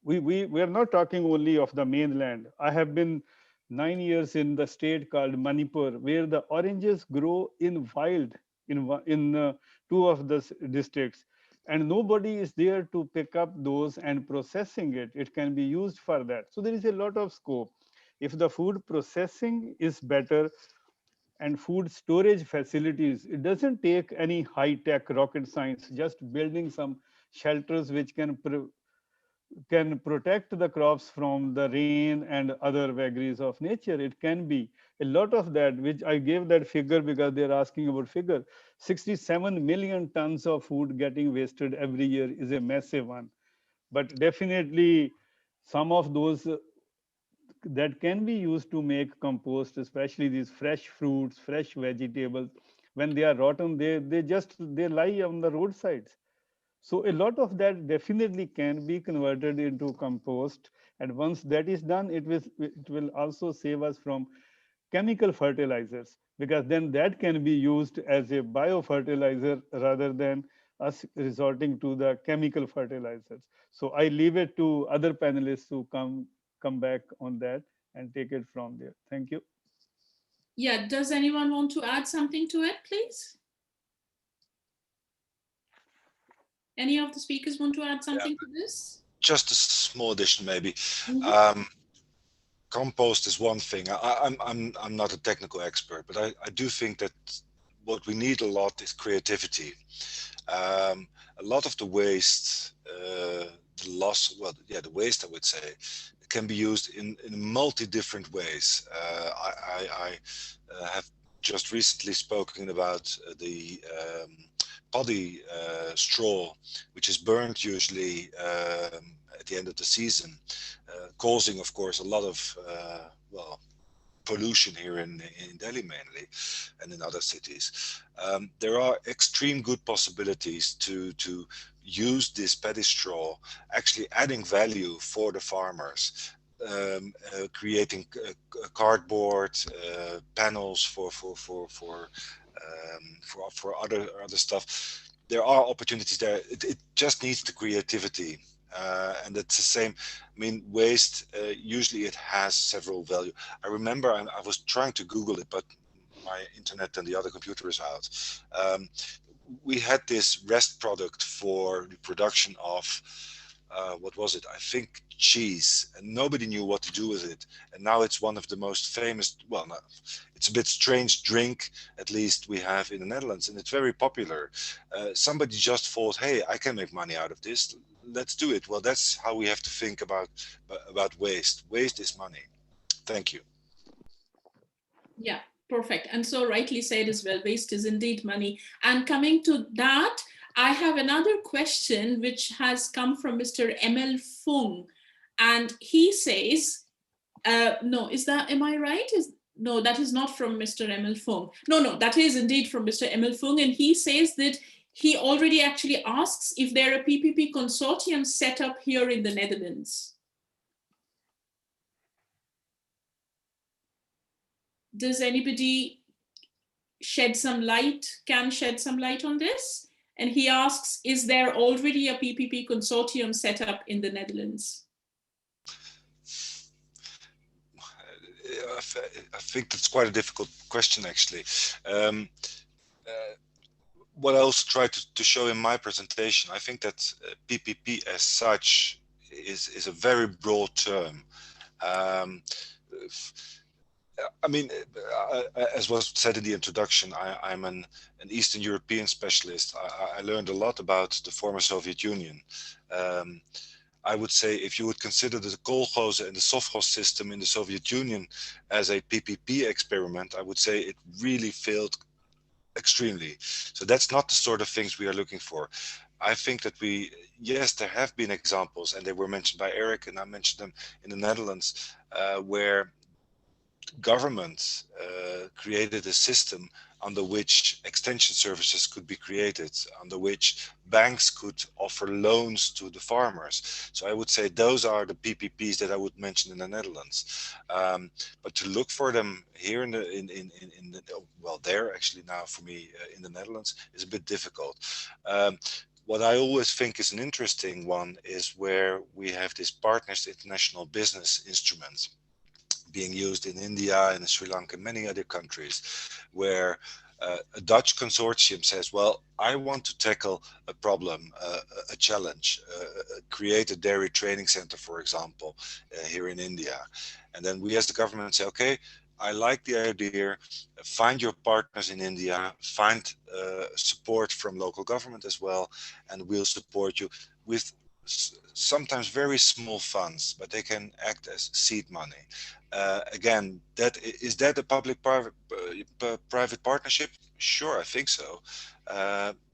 We are not talking only of the mainland. I have been 9 years in the state called Manipur, where the oranges grow in wild in two of the districts, and nobody is there to pick up those and processing it. It can be used for that. So there is a lot of scope. If the food processing is better and food storage facilities, it doesn't take any high-tech rocket science, just building some shelters which can protect the crops from the rain and other vagaries of nature. It can be a lot of that, which I gave that figure because they're asking about figure. 67 million tons of food getting wasted every year is a massive one. But definitely some of those that can be used to make compost, especially these fresh fruits, fresh vegetables. When they are rotten, they lie on the roadsides. So a lot of that definitely can be converted into compost. And once that is done, it will also save us from chemical fertilizers, because then that can be used as a biofertilizer rather than us resorting to the chemical fertilizers. So I leave it to other panelists to come back on that and take it from there. Thank you. Yeah, does anyone want to add something to it, please? Any of the speakers want to add something to this? Just a small addition, maybe. Compost is one thing. I'm not a technical expert, but I do think that what we need a lot is creativity. A lot of the waste, the waste, I would say, can be used in multi different ways. I have just recently spoken about the poddy straw, which is burned usually at the end of the season, causing, of course, a lot of pollution here in Delhi mainly, and in other cities. There are extreme good possibilities to use this paddy straw, actually adding value for the farmers, creating cardboard panels for other stuff. There are opportunities there. It just needs the creativity. And it's the same. I mean, waste, usually it has several value. I remember I was trying to Google it, but my internet and the other computer is out. We had this rest product for the production of, what was it? I think cheese, and nobody knew what to do with it. And now it's one of the most famous, well, no, it's a bit strange drink, at least we have in the Netherlands, and it's very popular. Somebody just thought, hey, I can make money out of this. Let's do it. Well, that's how we have to think about waste. Waste is money. Thank you. Yeah, perfect. And so rightly said as well, waste is indeed money. And coming to that, I have another question which has come from Mr. ML Fung. And he says, no, am I right? No, that is not from Mr. ML Fung. No, that is indeed from Mr. ML Fung. And he says that he already actually asks if there are PPP consortium set up here in the Netherlands. Does anybody can shed some light on this? And he asks, is there already a PPP consortium set up in the Netherlands? I think that's quite a difficult question, actually. What I also tried to show in my presentation, I think that PPP as such is a very broad term. I mean, as was said in the introduction, I'm an Eastern European specialist. I learned a lot about the former Soviet Union. I would say if you would consider the kolkhoz and the sovkhoz system in the Soviet Union as a PPP experiment, I would say it really failed extremely. So that's not the sort of things we are looking for. I think that yes, there have been examples, and they were mentioned by Eric, and I mentioned them in the Netherlands, where government created a system under which extension services could be created, under which banks could offer loans to the farmers. So I would say those are the PPPs that I would mention in the Netherlands. But to look for them here there actually now for me in the Netherlands is a bit difficult. What I always think is an interesting one is where we have this Partners International Business Instrument, being used in India and in Sri Lanka and many other countries, where a Dutch consortium says, well, I want to tackle a problem, a challenge, create a dairy training center, for example, here in India. And then we as the government say, okay, I like the idea, find your partners in India, find support from local government as well, and we'll support you with sometimes very small funds, but they can act as seed money. Again, is that a public-private partnership? Sure, I think so.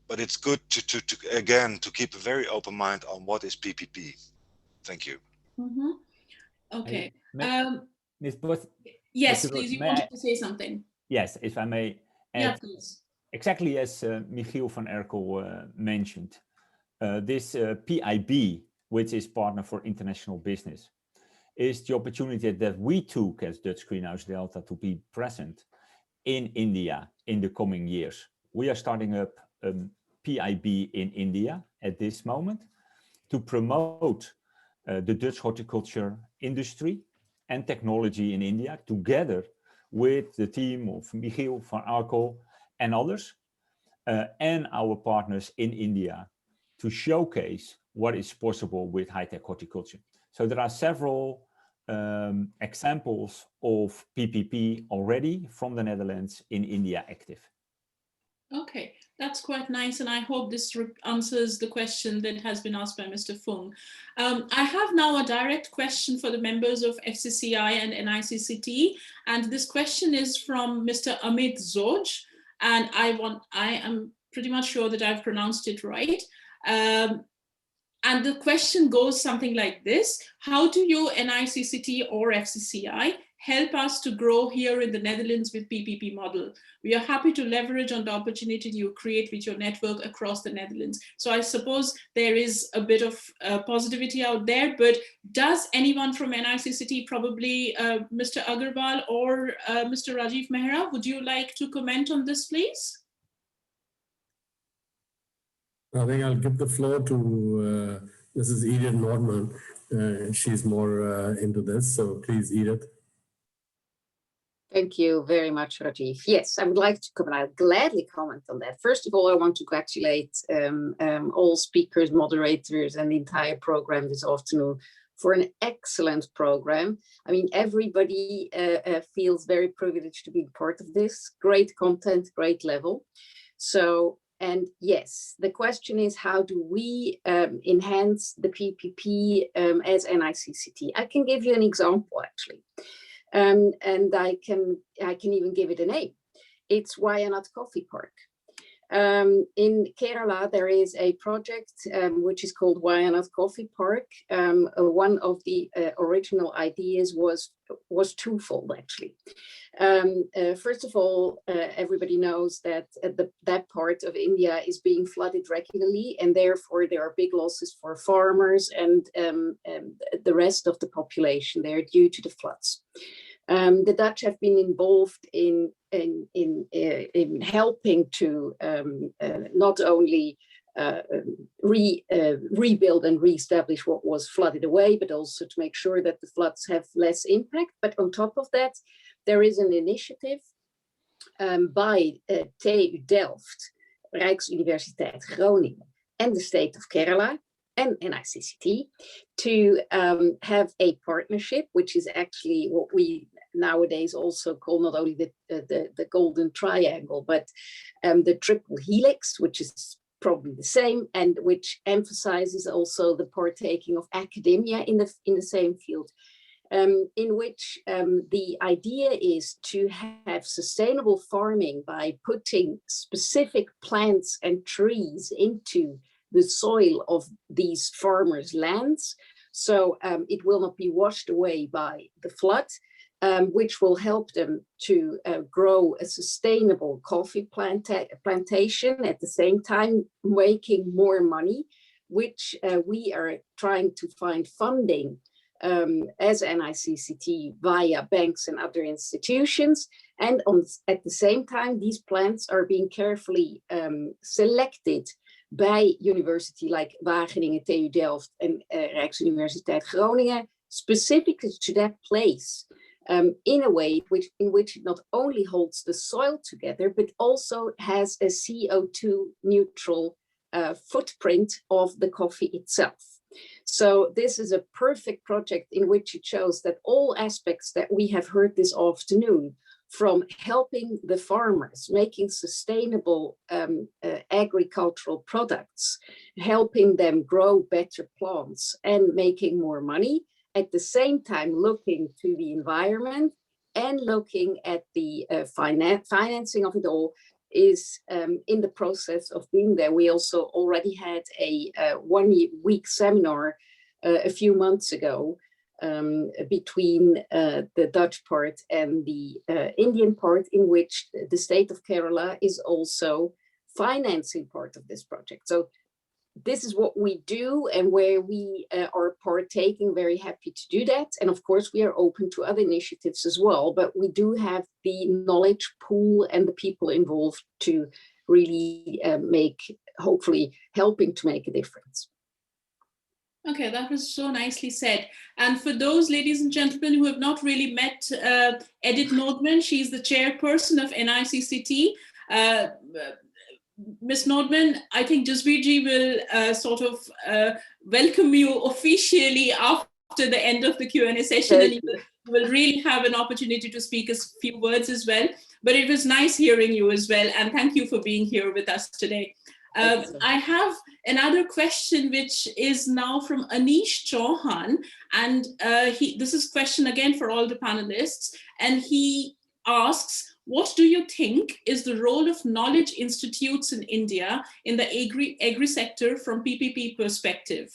But it's good to keep a very open mind on what is PPP. Thank you. Mm-hmm. Okay. Yes, please, you wanted to say something. Yes, if I may add, yeah, please. Exactly as Michiel van Erkel mentioned, this PIB, which is Partner for International Business, is the opportunity that we took as Dutch Greenhouse Delta to be present in India in the coming years. We are starting up PIB in India at this moment to promote the Dutch horticulture industry and technology in India, together with the team of Michiel van Erkel and others, and our partners in India, to showcase what is possible with high-tech horticulture. So there are several examples of PPP already from the Netherlands in India active. Okay, that's quite nice, and I hope this answers the question that has been asked by Mr. Fung. I have now a direct question for the members of FCCI and NICCT, and this question is from Mr. Amit Zoj, and I am pretty much sure that I've pronounced it right. And the question goes something like this: how do you, NICCT or FCCI, help us to grow here in the Netherlands with PPP model? We are happy to leverage on the opportunity you create with your network across the Netherlands. So I suppose there is a bit of positivity out there, but does anyone from NICCT, probably Mr. Agrawal or Mr. Rajiv Mehra, would you like to comment on this, please? I think I'll give the floor to Mrs. Edith Norman. She's more into this, so please, Edith. Thank you very much, Rajiv. Yes, I would like to comment. I'll gladly comment on that. First of all, I want to congratulate all speakers, moderators, and the entire program this afternoon for an excellent program. I mean, everybody feels very privileged to be part of this. Great content, great level. So, and yes, the question is, how do we enhance the PPP as NICCT? I can give you an example, actually. And I can even give it a name. It's Wayanad Coffee Park. In Kerala, there is a project which is called Wayanad Coffee Park. One of the original ideas was twofold, actually. First of all, everybody knows that that part of India is being flooded regularly, and therefore there are big losses for farmers and the rest of the population there due to the floods. The Dutch have been involved in helping to not only rebuild and reestablish what was flooded away, but also to make sure that the floods have less impact. But on top of that, there is an initiative by TU Delft, Rijksuniversiteit Groningen, and the state of Kerala and NICCT to have a partnership, which is actually what we nowadays also call not only the golden triangle, but the triple helix, which is probably the same, and which emphasizes also the partaking of academia in the same field, in which the idea is to have sustainable farming by putting specific plants and trees into the soil of these farmers' lands, so it will not be washed away by the flood, which will help them to grow a sustainable coffee plantation, at the same time making more money, which we are trying to find funding as NICCT via banks and other institutions. And at the same time, these plants are being carefully selected by university like Wageningen, TU Delft and Rijksuniversiteit Groningen, specifically to that place, in a way in which it not only holds the soil together, but also has a CO2 neutral footprint of the coffee itself. So this is a perfect project in which it shows that all aspects that we have heard this afternoon, from helping the farmers, making sustainable agricultural products, helping them grow better plants and making more money, at the same time looking to the environment and looking at the financing of it all, is in the process of being there. We also already had a 1 week seminar a few months ago between the Dutch part and the Indian part, in which the state of Kerala is also financing part of this project. So this is what we do and where we are partaking, very happy to do that. And of course, we are open to other initiatives as well, but we do have the knowledge pool and the people involved to really hopefully helping to make a difference. Okay, that was so nicely said. And for those ladies and gentlemen who have not really met Edith Nordman, she's the chairperson of NICCT. Ms. Nordman, I think Jasbirji will sort of welcome you officially after the end of the Q&A session, and you will really have an opportunity to speak a few words as well. But it was nice hearing you as well, and thank you for being here with us today. I have another question, which is now from Anish Chauhan, and this is a question again for all the panelists, and he asks, what do you think is the role of knowledge institutes in India in the agri sector from PPP perspective?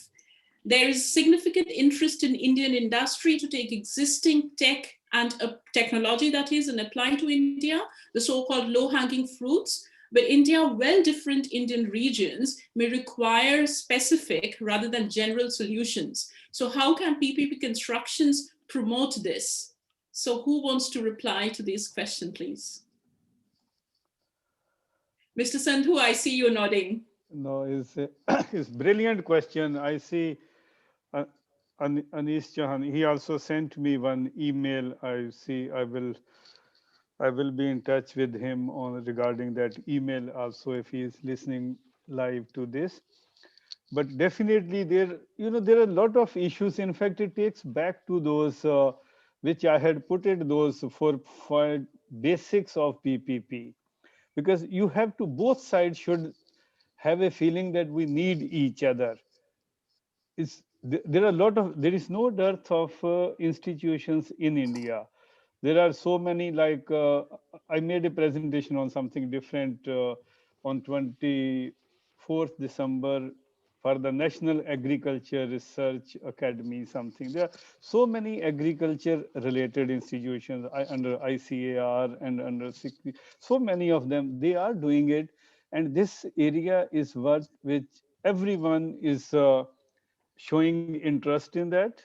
There is significant interest in Indian industry to take existing tech and technology, that is, and apply to India, the so-called low-hanging fruits. But India, well, different Indian regions may require specific rather than general solutions. So how can PPP constructions promote this? So who wants to reply to this question, please? Mr. Sandhu, I see you nodding. No, it's a brilliant question. I see Anish Chauhan, he also sent me one email. I will be in touch with him on regarding that email also if he is listening live to this. But definitely there are a lot of issues. In fact, it takes back to those which I had put it, those for basics of PPP, because you have to, both sides should have a feeling that we need each other. There is no dearth of institutions in India. There are so many, like I made a presentation on something different on 24th December for the National Agriculture Research Academy, something. There are so many agriculture related institutions under ICAR and under 60, so many of them, they are doing it. And this area is which everyone is showing interest in that.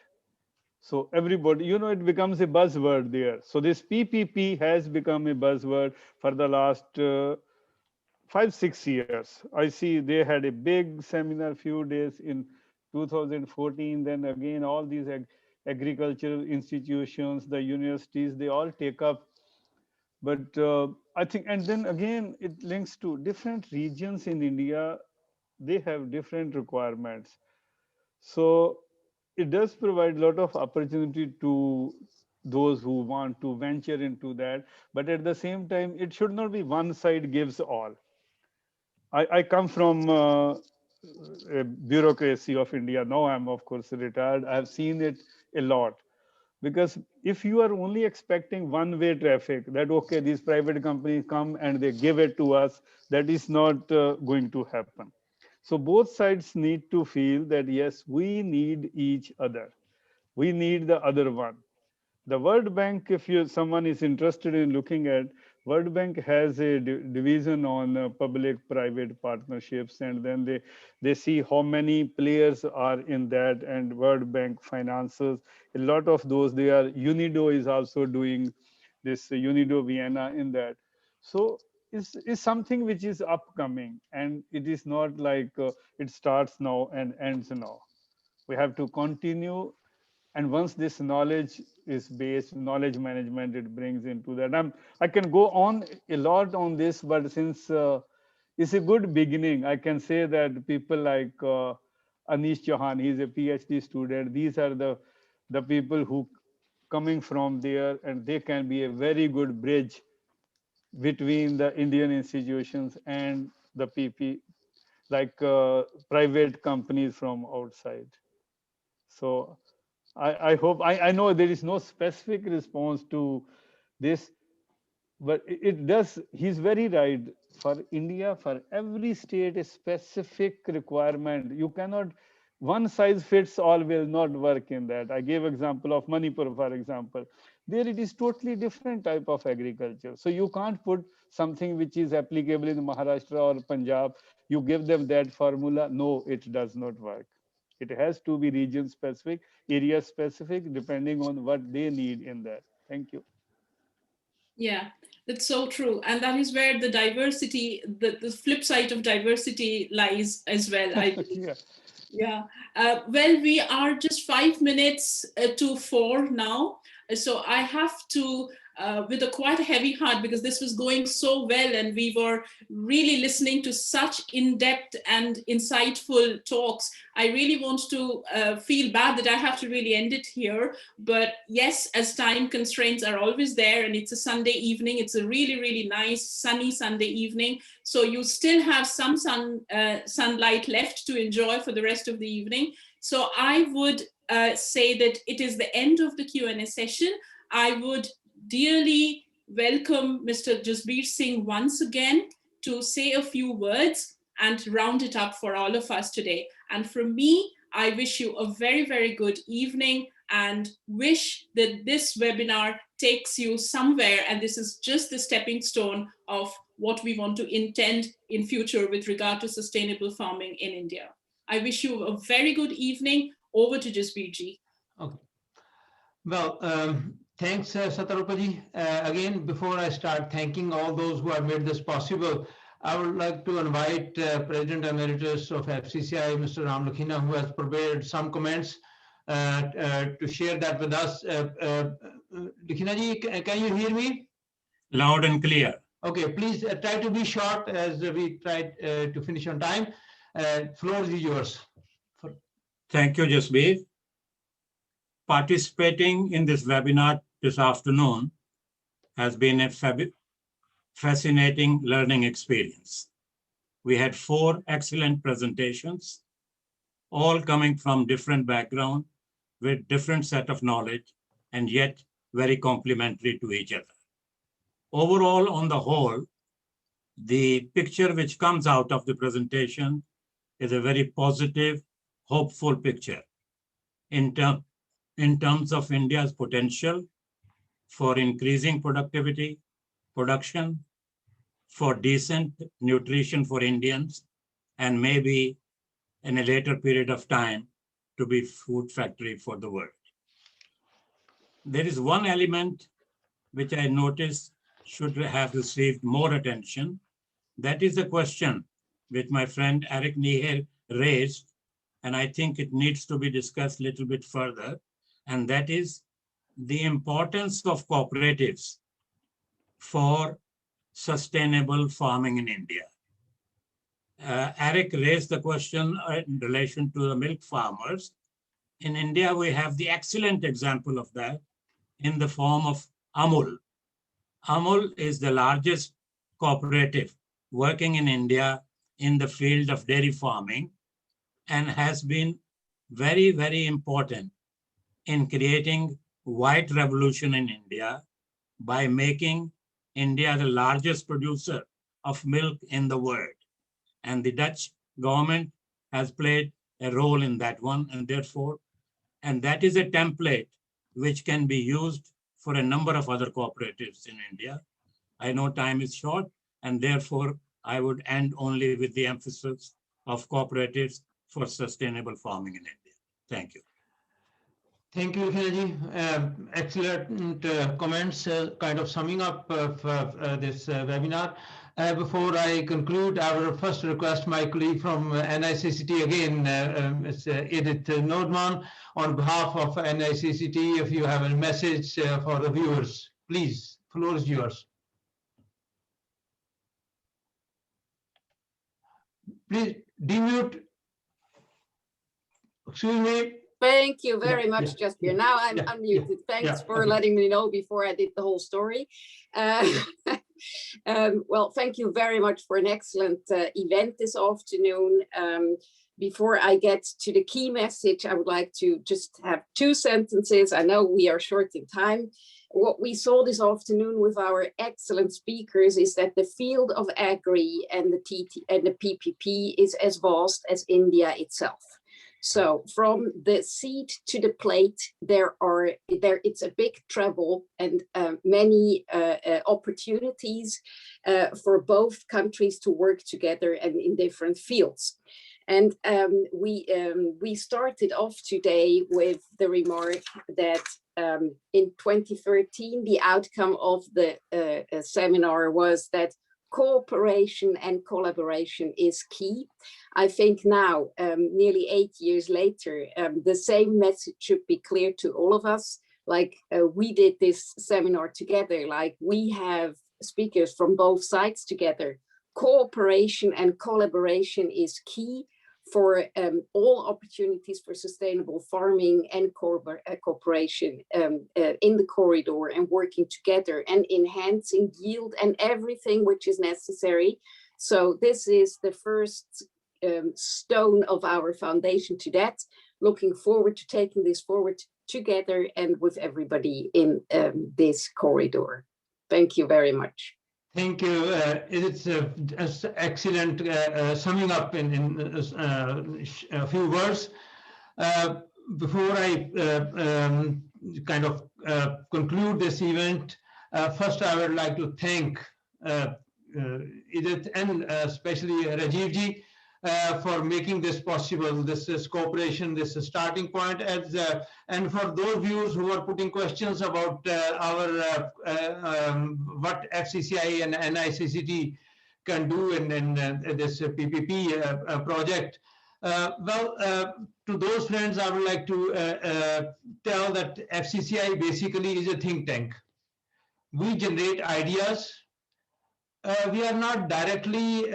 So everybody, it becomes a buzzword there. So this PPP has become a buzzword for the last 5-6 years. I see they had a big seminar few days in 2014. Then again, all these agricultural institutions, the universities, they all take up. But I think, and then again, it links to different regions in India. They have different requirements. So it does provide a lot of opportunity to those who want to venture into that. But at the same time, it should not be one side gives all. I come from a bureaucracy of India. Now I'm, of course, retired. I've seen it a lot. Because if you are only expecting one-way traffic, that, okay, these private companies come and they give it to us, that is not going to happen. So both sides need to feel that, yes, we need each other. We need the other one. The World Bank, if someone is interested in looking at, World Bank has a division on public-private partnerships, and then they see how many players are in that, and World Bank finances a lot of those. UNIDO is also doing this, UNIDO Vienna in that. So it's something which is upcoming, and it is not like it starts now and ends now. We have to continue And once this knowledge is based, knowledge management, it brings into that. I can go on a lot on this, but since it's a good beginning, I can say that people like Anish Chauhan, he's a PhD student. These are the people who coming from there, and they can be a very good bridge between the Indian institutions and the PP, like private companies from outside. So I hope, I know there is no specific response to this, but it does, he's very right. For India, for every state, a specific requirement. You cannot, one size fits all will not work in that. I gave example of Manipur, for example. There it is totally different type of agriculture. So you can't put something which is applicable in Maharashtra or Punjab. You give them that formula. No, it does not work. It has to be region specific, area specific, depending on what they need in that. Thank you. Yeah, that's so true. And that is where the diversity, the flip side of diversity lies as well. Yeah. Yeah. Well, we are just 5 minutes to 4 now. So I have to, with a quite a heavy heart, because this was going so well and we were really listening to such in-depth and insightful talks. I really want to feel bad that I have to really end it here. But yes, as time constraints are always there, and it's a Sunday evening, it's a really, really nice sunny Sunday evening. So you still have some sunlight left to enjoy for the rest of the evening. So I would say that it is the end of the Q&A session. I would dearly welcome Mr. Jasbir Singh once again to say a few words and round it up for all of us today. And from me, I wish you a very, very good evening and wish that this webinar takes you somewhere. And this is just the stepping stone of what we want to intend in future with regard to sustainable farming in India. I wish you a very good evening. Over to Jasbirji. Okay. Well, thanks, Satarupaji. Again, before I start thanking all those who have made this possible, I would like to invite President Emeritus of FCCI, Mr. Ram Lakhina, who has prepared some comments to share that with us. Lakhina ji, can you hear me? Loud and clear. Okay, please try to be short as we try to finish on time. Floor is yours. Thank you, Jasbir. Participating in this webinar this afternoon has been a fascinating learning experience. We had 4 excellent presentations, all coming from different backgrounds with different set of knowledge and yet very complementary to each other. Overall, on the whole, the picture which comes out of the presentation is a very positive, hopeful picture in terms of India's potential for increasing productivity, production, for decent nutrition for Indians, and maybe in a later period of time to be food factory for the world. There is one element which I noticed should have received more attention. That is the question which my friend Eric Niher raised, and I think it needs to be discussed a little bit further, and that is the importance of cooperatives for sustainable farming in India. Eric raised the question in relation to the milk farmers. In India, we have the excellent example of that in the form of Amul. Amul is the largest cooperative working in India in the field of dairy farming and has been very, very important in creating white revolution in India by making India the largest producer of milk in the world. And the Dutch government has played a role in that one, and therefore, and that is a template which can be used for a number of other cooperatives in India. I know time is short, and therefore I would end only with the emphasis of cooperatives for sustainable farming in India. Thank you. Thank you, Khenji. Excellent comments, kind of summing up of this webinar. Before I conclude, I will first request my colleague from NICCT again, Ms. Edith Nordman, on behalf of NICCT, if you have a message for the viewers, please, floor is yours. Please demute. Excuse me. Thank you very much, Jasper. Now I'm unmuted. Thanks for letting me know before I did the whole story. Well, thank you very much for an excellent event this afternoon. Before I get to the key message, I would like to just have 2 sentences. I know we are short in time. What we saw this afternoon with our excellent speakers is that the field of agri and the PPP is as vast as India itself. So from the seed to the plate, it's a big travel and many opportunities for both countries to work together and in different fields. And we started off today with the remark that in 2013, the outcome of the seminar was that cooperation and collaboration is key. I think now, nearly 8 years later, the same message should be clear to all of us. Like we did this seminar together, like we have speakers from both sides together. Cooperation and collaboration is key for all opportunities for sustainable farming and cooperation in the corridor, and working together and enhancing yield and everything which is necessary. So this is the first stone of our foundation to that. Looking forward to taking this forward together and with everybody in this corridor. Thank you very much. Thank you. It's excellent summing up in a few words. Before I kind of conclude this event, first I would like to thank Edith and especially Rajiv ji for making this possible. This is cooperation, this is starting point. And for those viewers who are putting questions about what FCCI and NICCT can do in this PPP project. To those friends, I would like to tell that FCCI basically is a think tank. We generate ideas. We are not directly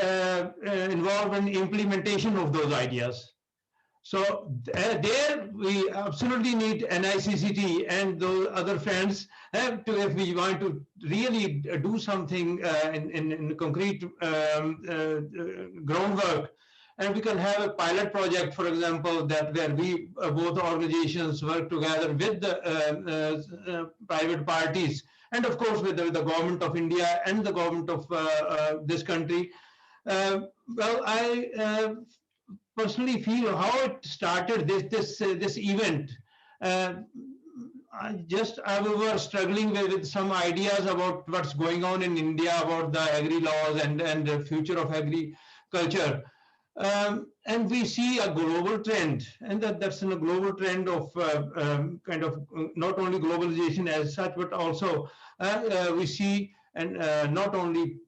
involved in implementation of those ideas. So there we absolutely need NICCT and those other friends if we want to really do something in concrete groundwork. And we can have a pilot project, for example, where we both organizations work together with the private parties, and of course with the government of India and the government of this country. Well, I personally feel how it started this event. We were struggling with some ideas about what's going on in India about the agri laws and the future of agriculture. And we see a global trend, and that's in a global trend of kind of not only globalization as such, but also we see, and not only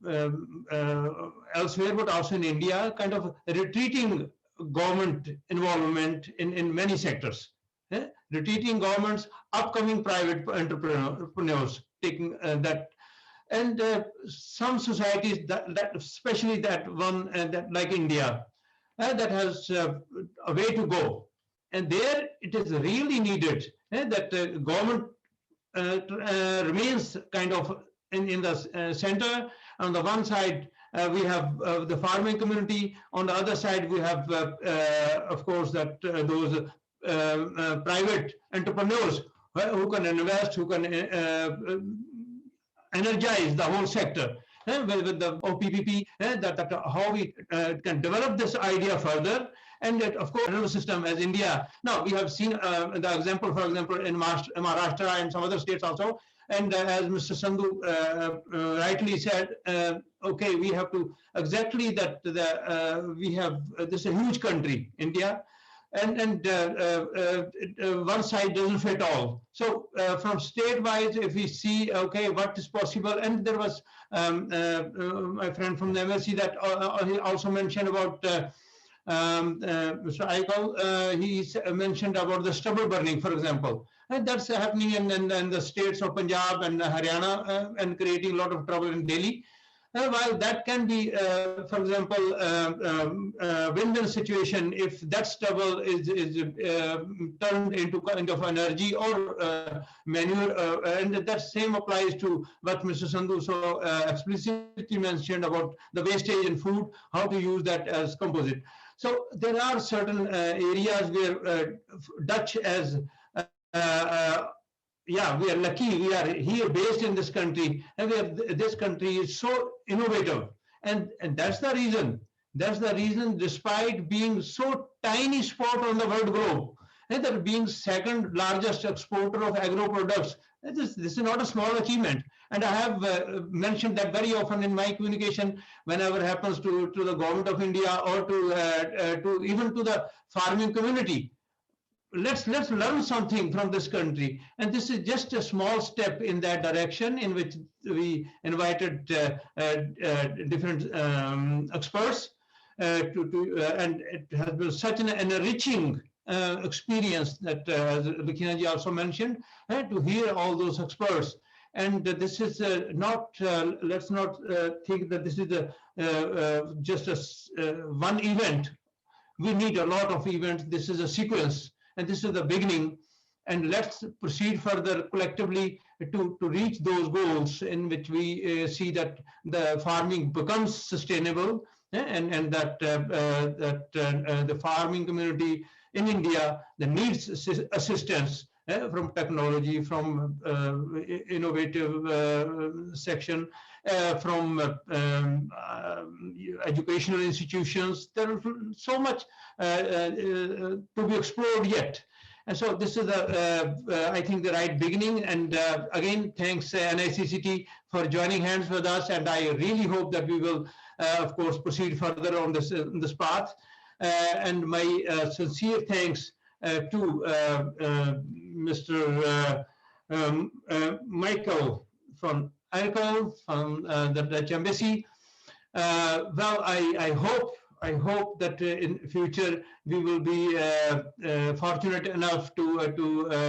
elsewhere, but also in India, kind of retreating government involvement in many sectors. Retreating governments, upcoming private entrepreneurs taking that. And some societies, that especially that one that like India, that has a way to go. And there it is really needed that the government remains kind of in the center. On the one side, we have the farming community. On the other side, we have, of course, that those private entrepreneurs who can invest, who can energize the whole sector. With the PPP, how we can develop this idea further, and that, of course, nervous system as India. Now we have seen the example, for example, in Maharashtra and some other states also. And as Mr. Sandhu rightly said, okay, we have to exactly that we have this is a huge country, India. and one size doesn't fit all. So from state-wise, if we see, okay, what is possible, and there was my friend from the MSc that he also mentioned about Mr. Erkel, he mentioned about the stubble burning, for example. And that's happening in the states of Punjab and Haryana and creating a lot of trouble in Delhi. While that can be, for example, win-win situation if that stubble is turned into kind of energy or manure, and that same applies to what Mr. Sandhu so explicitly mentioned about the wastage in food, how to use that as composite. So there are certain areas where Dutch as yeah, we are lucky. We are here based in this country, and this country is so innovative, and that's the reason. That's the reason, despite being so tiny spot on the world globe, and that being second largest exporter of agro products, this is not a small achievement. And I have mentioned that very often in my communication, whenever happens to the government of India or to even to the farming community. Let's learn something from this country, and this is just a small step in that direction, in which we invited different experts and it has been such an enriching experience that Lakinaji also mentioned, to hear all those experts. And this is not, let's not think that this is just one event. We need a lot of events. This is a sequence. And this is the beginning, and let's proceed further collectively to reach those goals in which we see that the farming becomes sustainable, and that the farming community in India that needs assistance from technology, from innovative section, from educational institutions. There is so much to be explored yet. And so this is, I think, the right beginning. And again, thanks NICCT for joining hands with us. And I really hope that we will, of course, proceed further on this path. And my sincere thanks to Mr. Michiel from Erkel, from the Dutch Embassy. Well, I hope that in future we will be fortunate enough to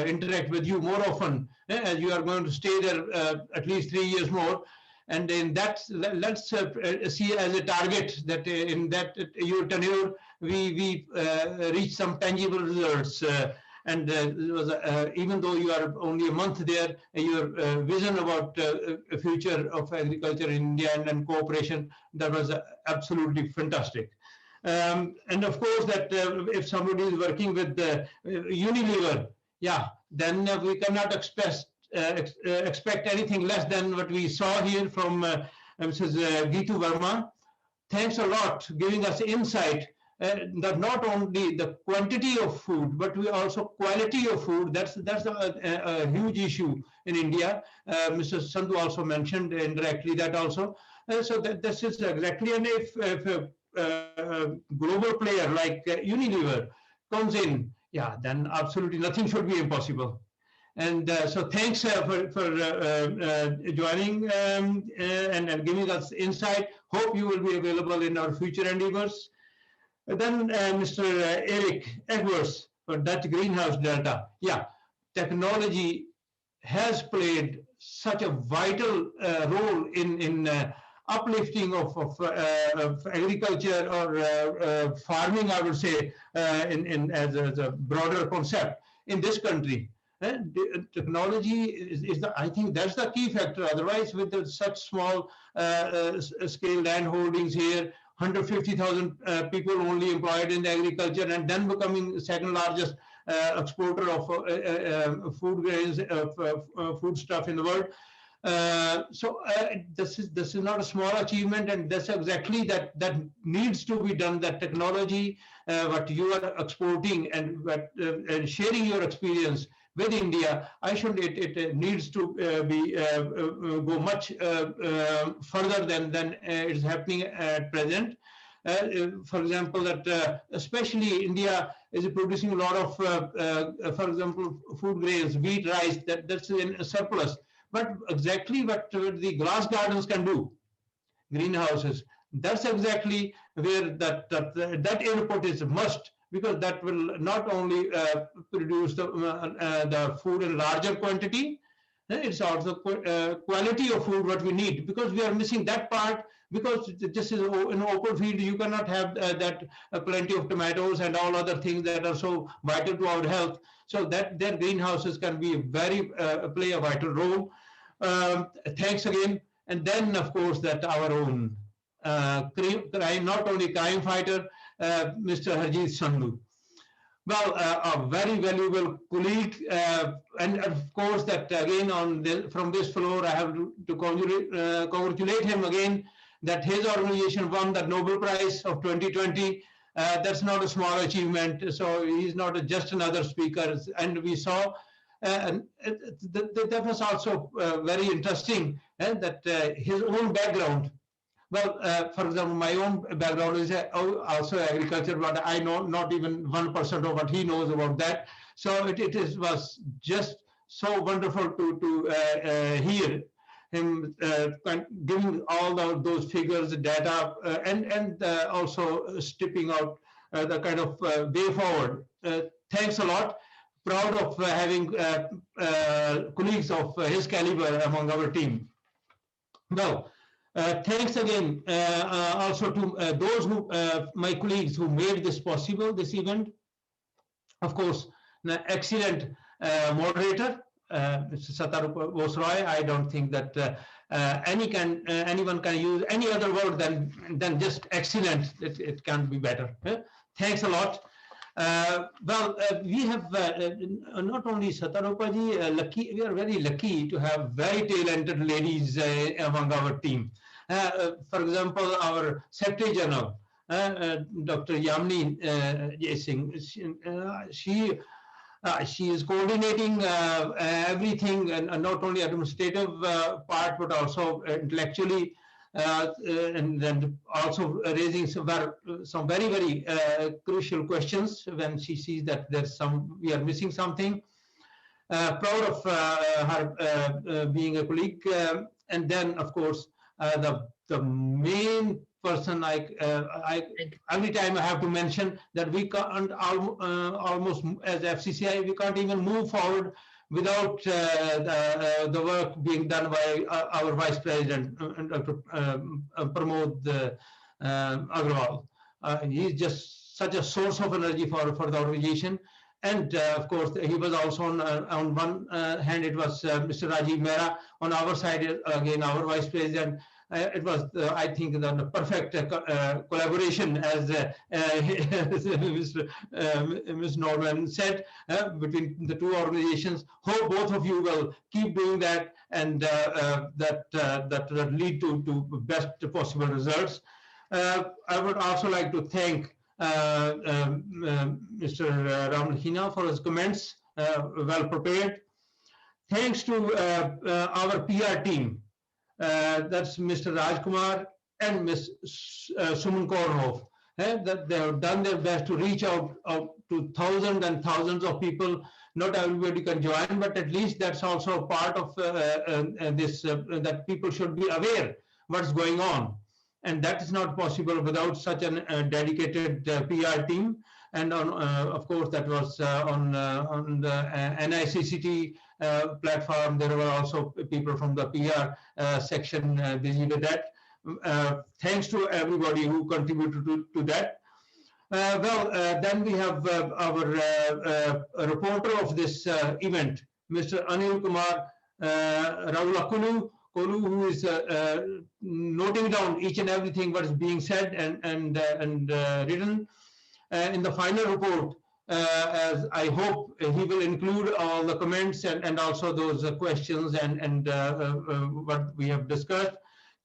interact with you more often, as you are going to stay there at least 3 years more. And in that, let's see as a target that in that your tenure, we reach some tangible results. And even though you are only a month there, your vision about the future of agriculture in India and cooperation, that was absolutely fantastic. And of course, that if somebody is working with Uniliver, yeah, then we cannot expect anything less than what we saw here from Mrs. Geetu Verma. Thanks a lot, giving us insight that not only the quantity of food, but we also quality of food. That's a huge issue in India. Mr. Sandhu also mentioned indirectly that also. So that this is exactly, and if a global player like Uniliver comes in, yeah, then absolutely nothing should be impossible. And so thanks for joining and giving us insight. Hope you will be available in our future endeavors. Then Mr. Eric Egvers for Dutch Greenhouse Delta. Yeah, technology has played such a vital role in uplifting of agriculture or farming, I would say, as a broader concept in this country. Technology is I think that's the key factor. Otherwise, with such small scale land holdings here, 150,000 people only employed in agriculture, and then becoming second largest exporter of food grains, food stuff in the world. So this is not a small achievement, and that's exactly that needs to be done. That technology, what you are exporting and sharing your experience with India, it needs to go much further than is happening at present. for example, that especially India is producing a lot of, for example, food grains, wheat, rice, that's in a surplus. But exactly what the glass gardens can do, greenhouses, that's exactly where that input is a must, because that will not only produce the food in larger quantity, it's also quality of food what we need, because we are missing that part, because this is in open field, you cannot have that plenty of tomatoes and all other things that are so vital to our health. So that their greenhouses can be play a vital role. Thanks again. And then, of course, that our own not only crime fighter, Mr. Harjit Sandhu. Well, a very valuable colleague, and of course that again from this floor I have to congratulate him again that his organization won the Nobel Prize of 2020. That's not a small achievement. So he's not just another speaker. And we saw, and that was also very interesting, that his own background. Well, for example, my own background is also agriculture, but I know not even 1% of what he knows about that. So it was just so wonderful to hear him giving all those figures, data, and also stepping out the kind of way forward. Thanks a lot. Proud of having colleagues of his caliber among our team. Well. Thanks again also to those who, my colleagues who made this possible, this event. Of course, an excellent moderator, Mr. Satarupa Bosroy. I don't think that anyone can use any other word than just excellent. It can't be better. Thanks a lot. We have not only Satarupa ji, we are very lucky to have very talented ladies among our team. For example, our Secretary General, Dr. Yamini Singh, she is coordinating everything, and not only administrative part, but also intellectually, and then also raising some very, very crucial questions when she sees that we are missing something. Proud of her being a colleague, and then of course the main person every time I have to mention that we can't almost as FCCI we can't even move forward without the work being done by our Vice President, Dr. Pramod Agrawal. He's just such a source of energy for the organization. And of course, he was also on one hand, it was Mr. Rajiv Mehra. On our side, again, our Vice President. It was, I think, the perfect collaboration, as Ms. Norman said, between the two organizations. Hope both of you will keep doing that, and that will lead to best possible results. I would also like to thank Mr. Ramlhina for his comments, well prepared. Thanks to our PR team. That's Mr. Rajkumar and Ms. Suman Kornhoff, that they have done their best to reach out to thousands and thousands of people. Not everybody can join, but at least that's also a part of this, that people should be aware what's going on. And that is not possible without such a dedicated PR team. And of course, that was on the NICCT platform. There were also people from the PR section busy with that. Thanks to everybody who contributed to that. Then we have our reporter of this event, Mr. Anil Kumar Ravulakulu, who is noting down each and everything what is being said and written. In the final report, as I hope he will include all the comments and also those questions and what we have discussed.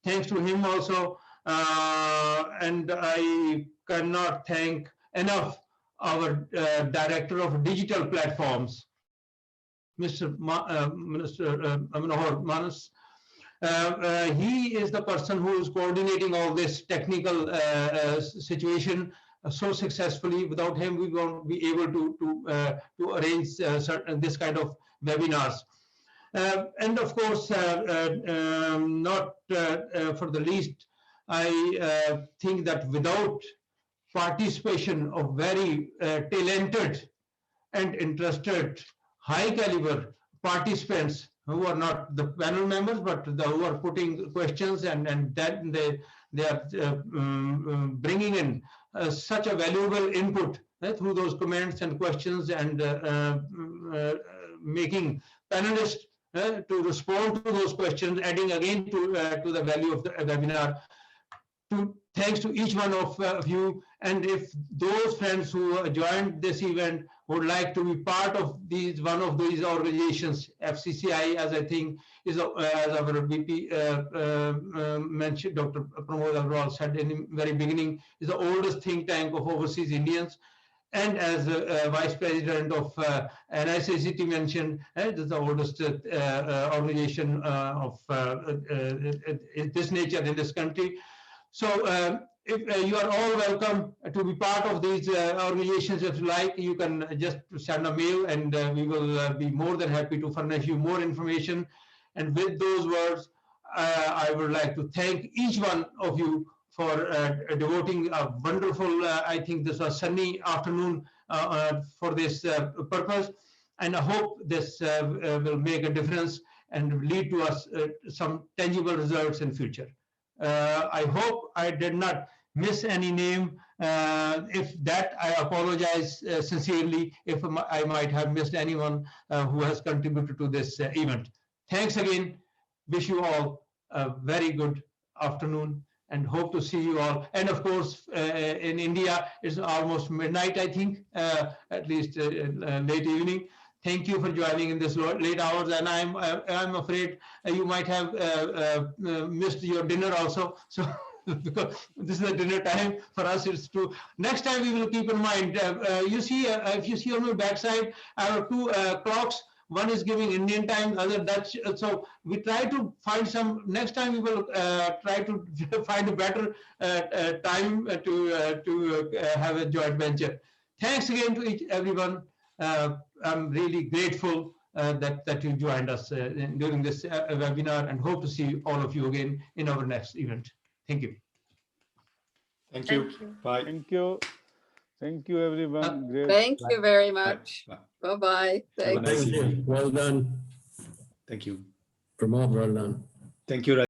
Thanks to him also. And I cannot thank enough our Director of Digital Platforms, Mr. Manohar Manas, He is the person who is coordinating all this technical situation so successfully. Without him, we won't be able to arrange this kind of webinars. And of course, not for the least, I think that without participation of very talented and interested, high caliber participants who are not the panel members, but who are putting questions, and then they are bringing in such a valuable input through those comments and questions, and making panelists to respond to those questions, adding again to the value of the webinar. Thanks to each one of you. And if those friends who joined this event would like to be part of one of these organizations, FCCI, as I think is, as our VP mentioned, Dr. Pramod Agrawal said in the very beginning, is the oldest think tank of overseas Indians. And as Vice President of NICCT mentioned, it is the oldest organization of this nature in this country. So if you are all welcome to be part of these organizations. If you like, you can just send a mail, and we will be more than happy to furnish you more information. And with those words, I would like to thank each one of you for devoting a wonderful, I think this was sunny afternoon for this purpose. And I hope this will make a difference and lead to us some tangible results in future. I hope I did not miss any name. If that, I apologize sincerely if I might have missed anyone who has contributed to this event. Thanks again. Wish you all a very good afternoon, and hope to see you all. And of course, in India, it's almost midnight, I think, at least late evening. Thank you for joining in this late hours, and I'm afraid you might have missed your dinner also. So because this is a dinner time for us, it's true. Next time we will keep in mind. You see, if you see on the backside, I have two clocks. One is giving Indian time, the other Dutch. So we try to find some. Next time we will try to find a better time to have a joint venture. Thanks again to everyone. I'm really grateful that you joined us during this webinar, and hope to see all of you again in our next event. Thank you. Thank you. Bye. Thank you. Thank you, everyone. Great. Thank you very much. Bye. Bye-bye. Have a nice Thank you. evening. Well done. Thank you. Pramod, well done. Thank you, Rajiv.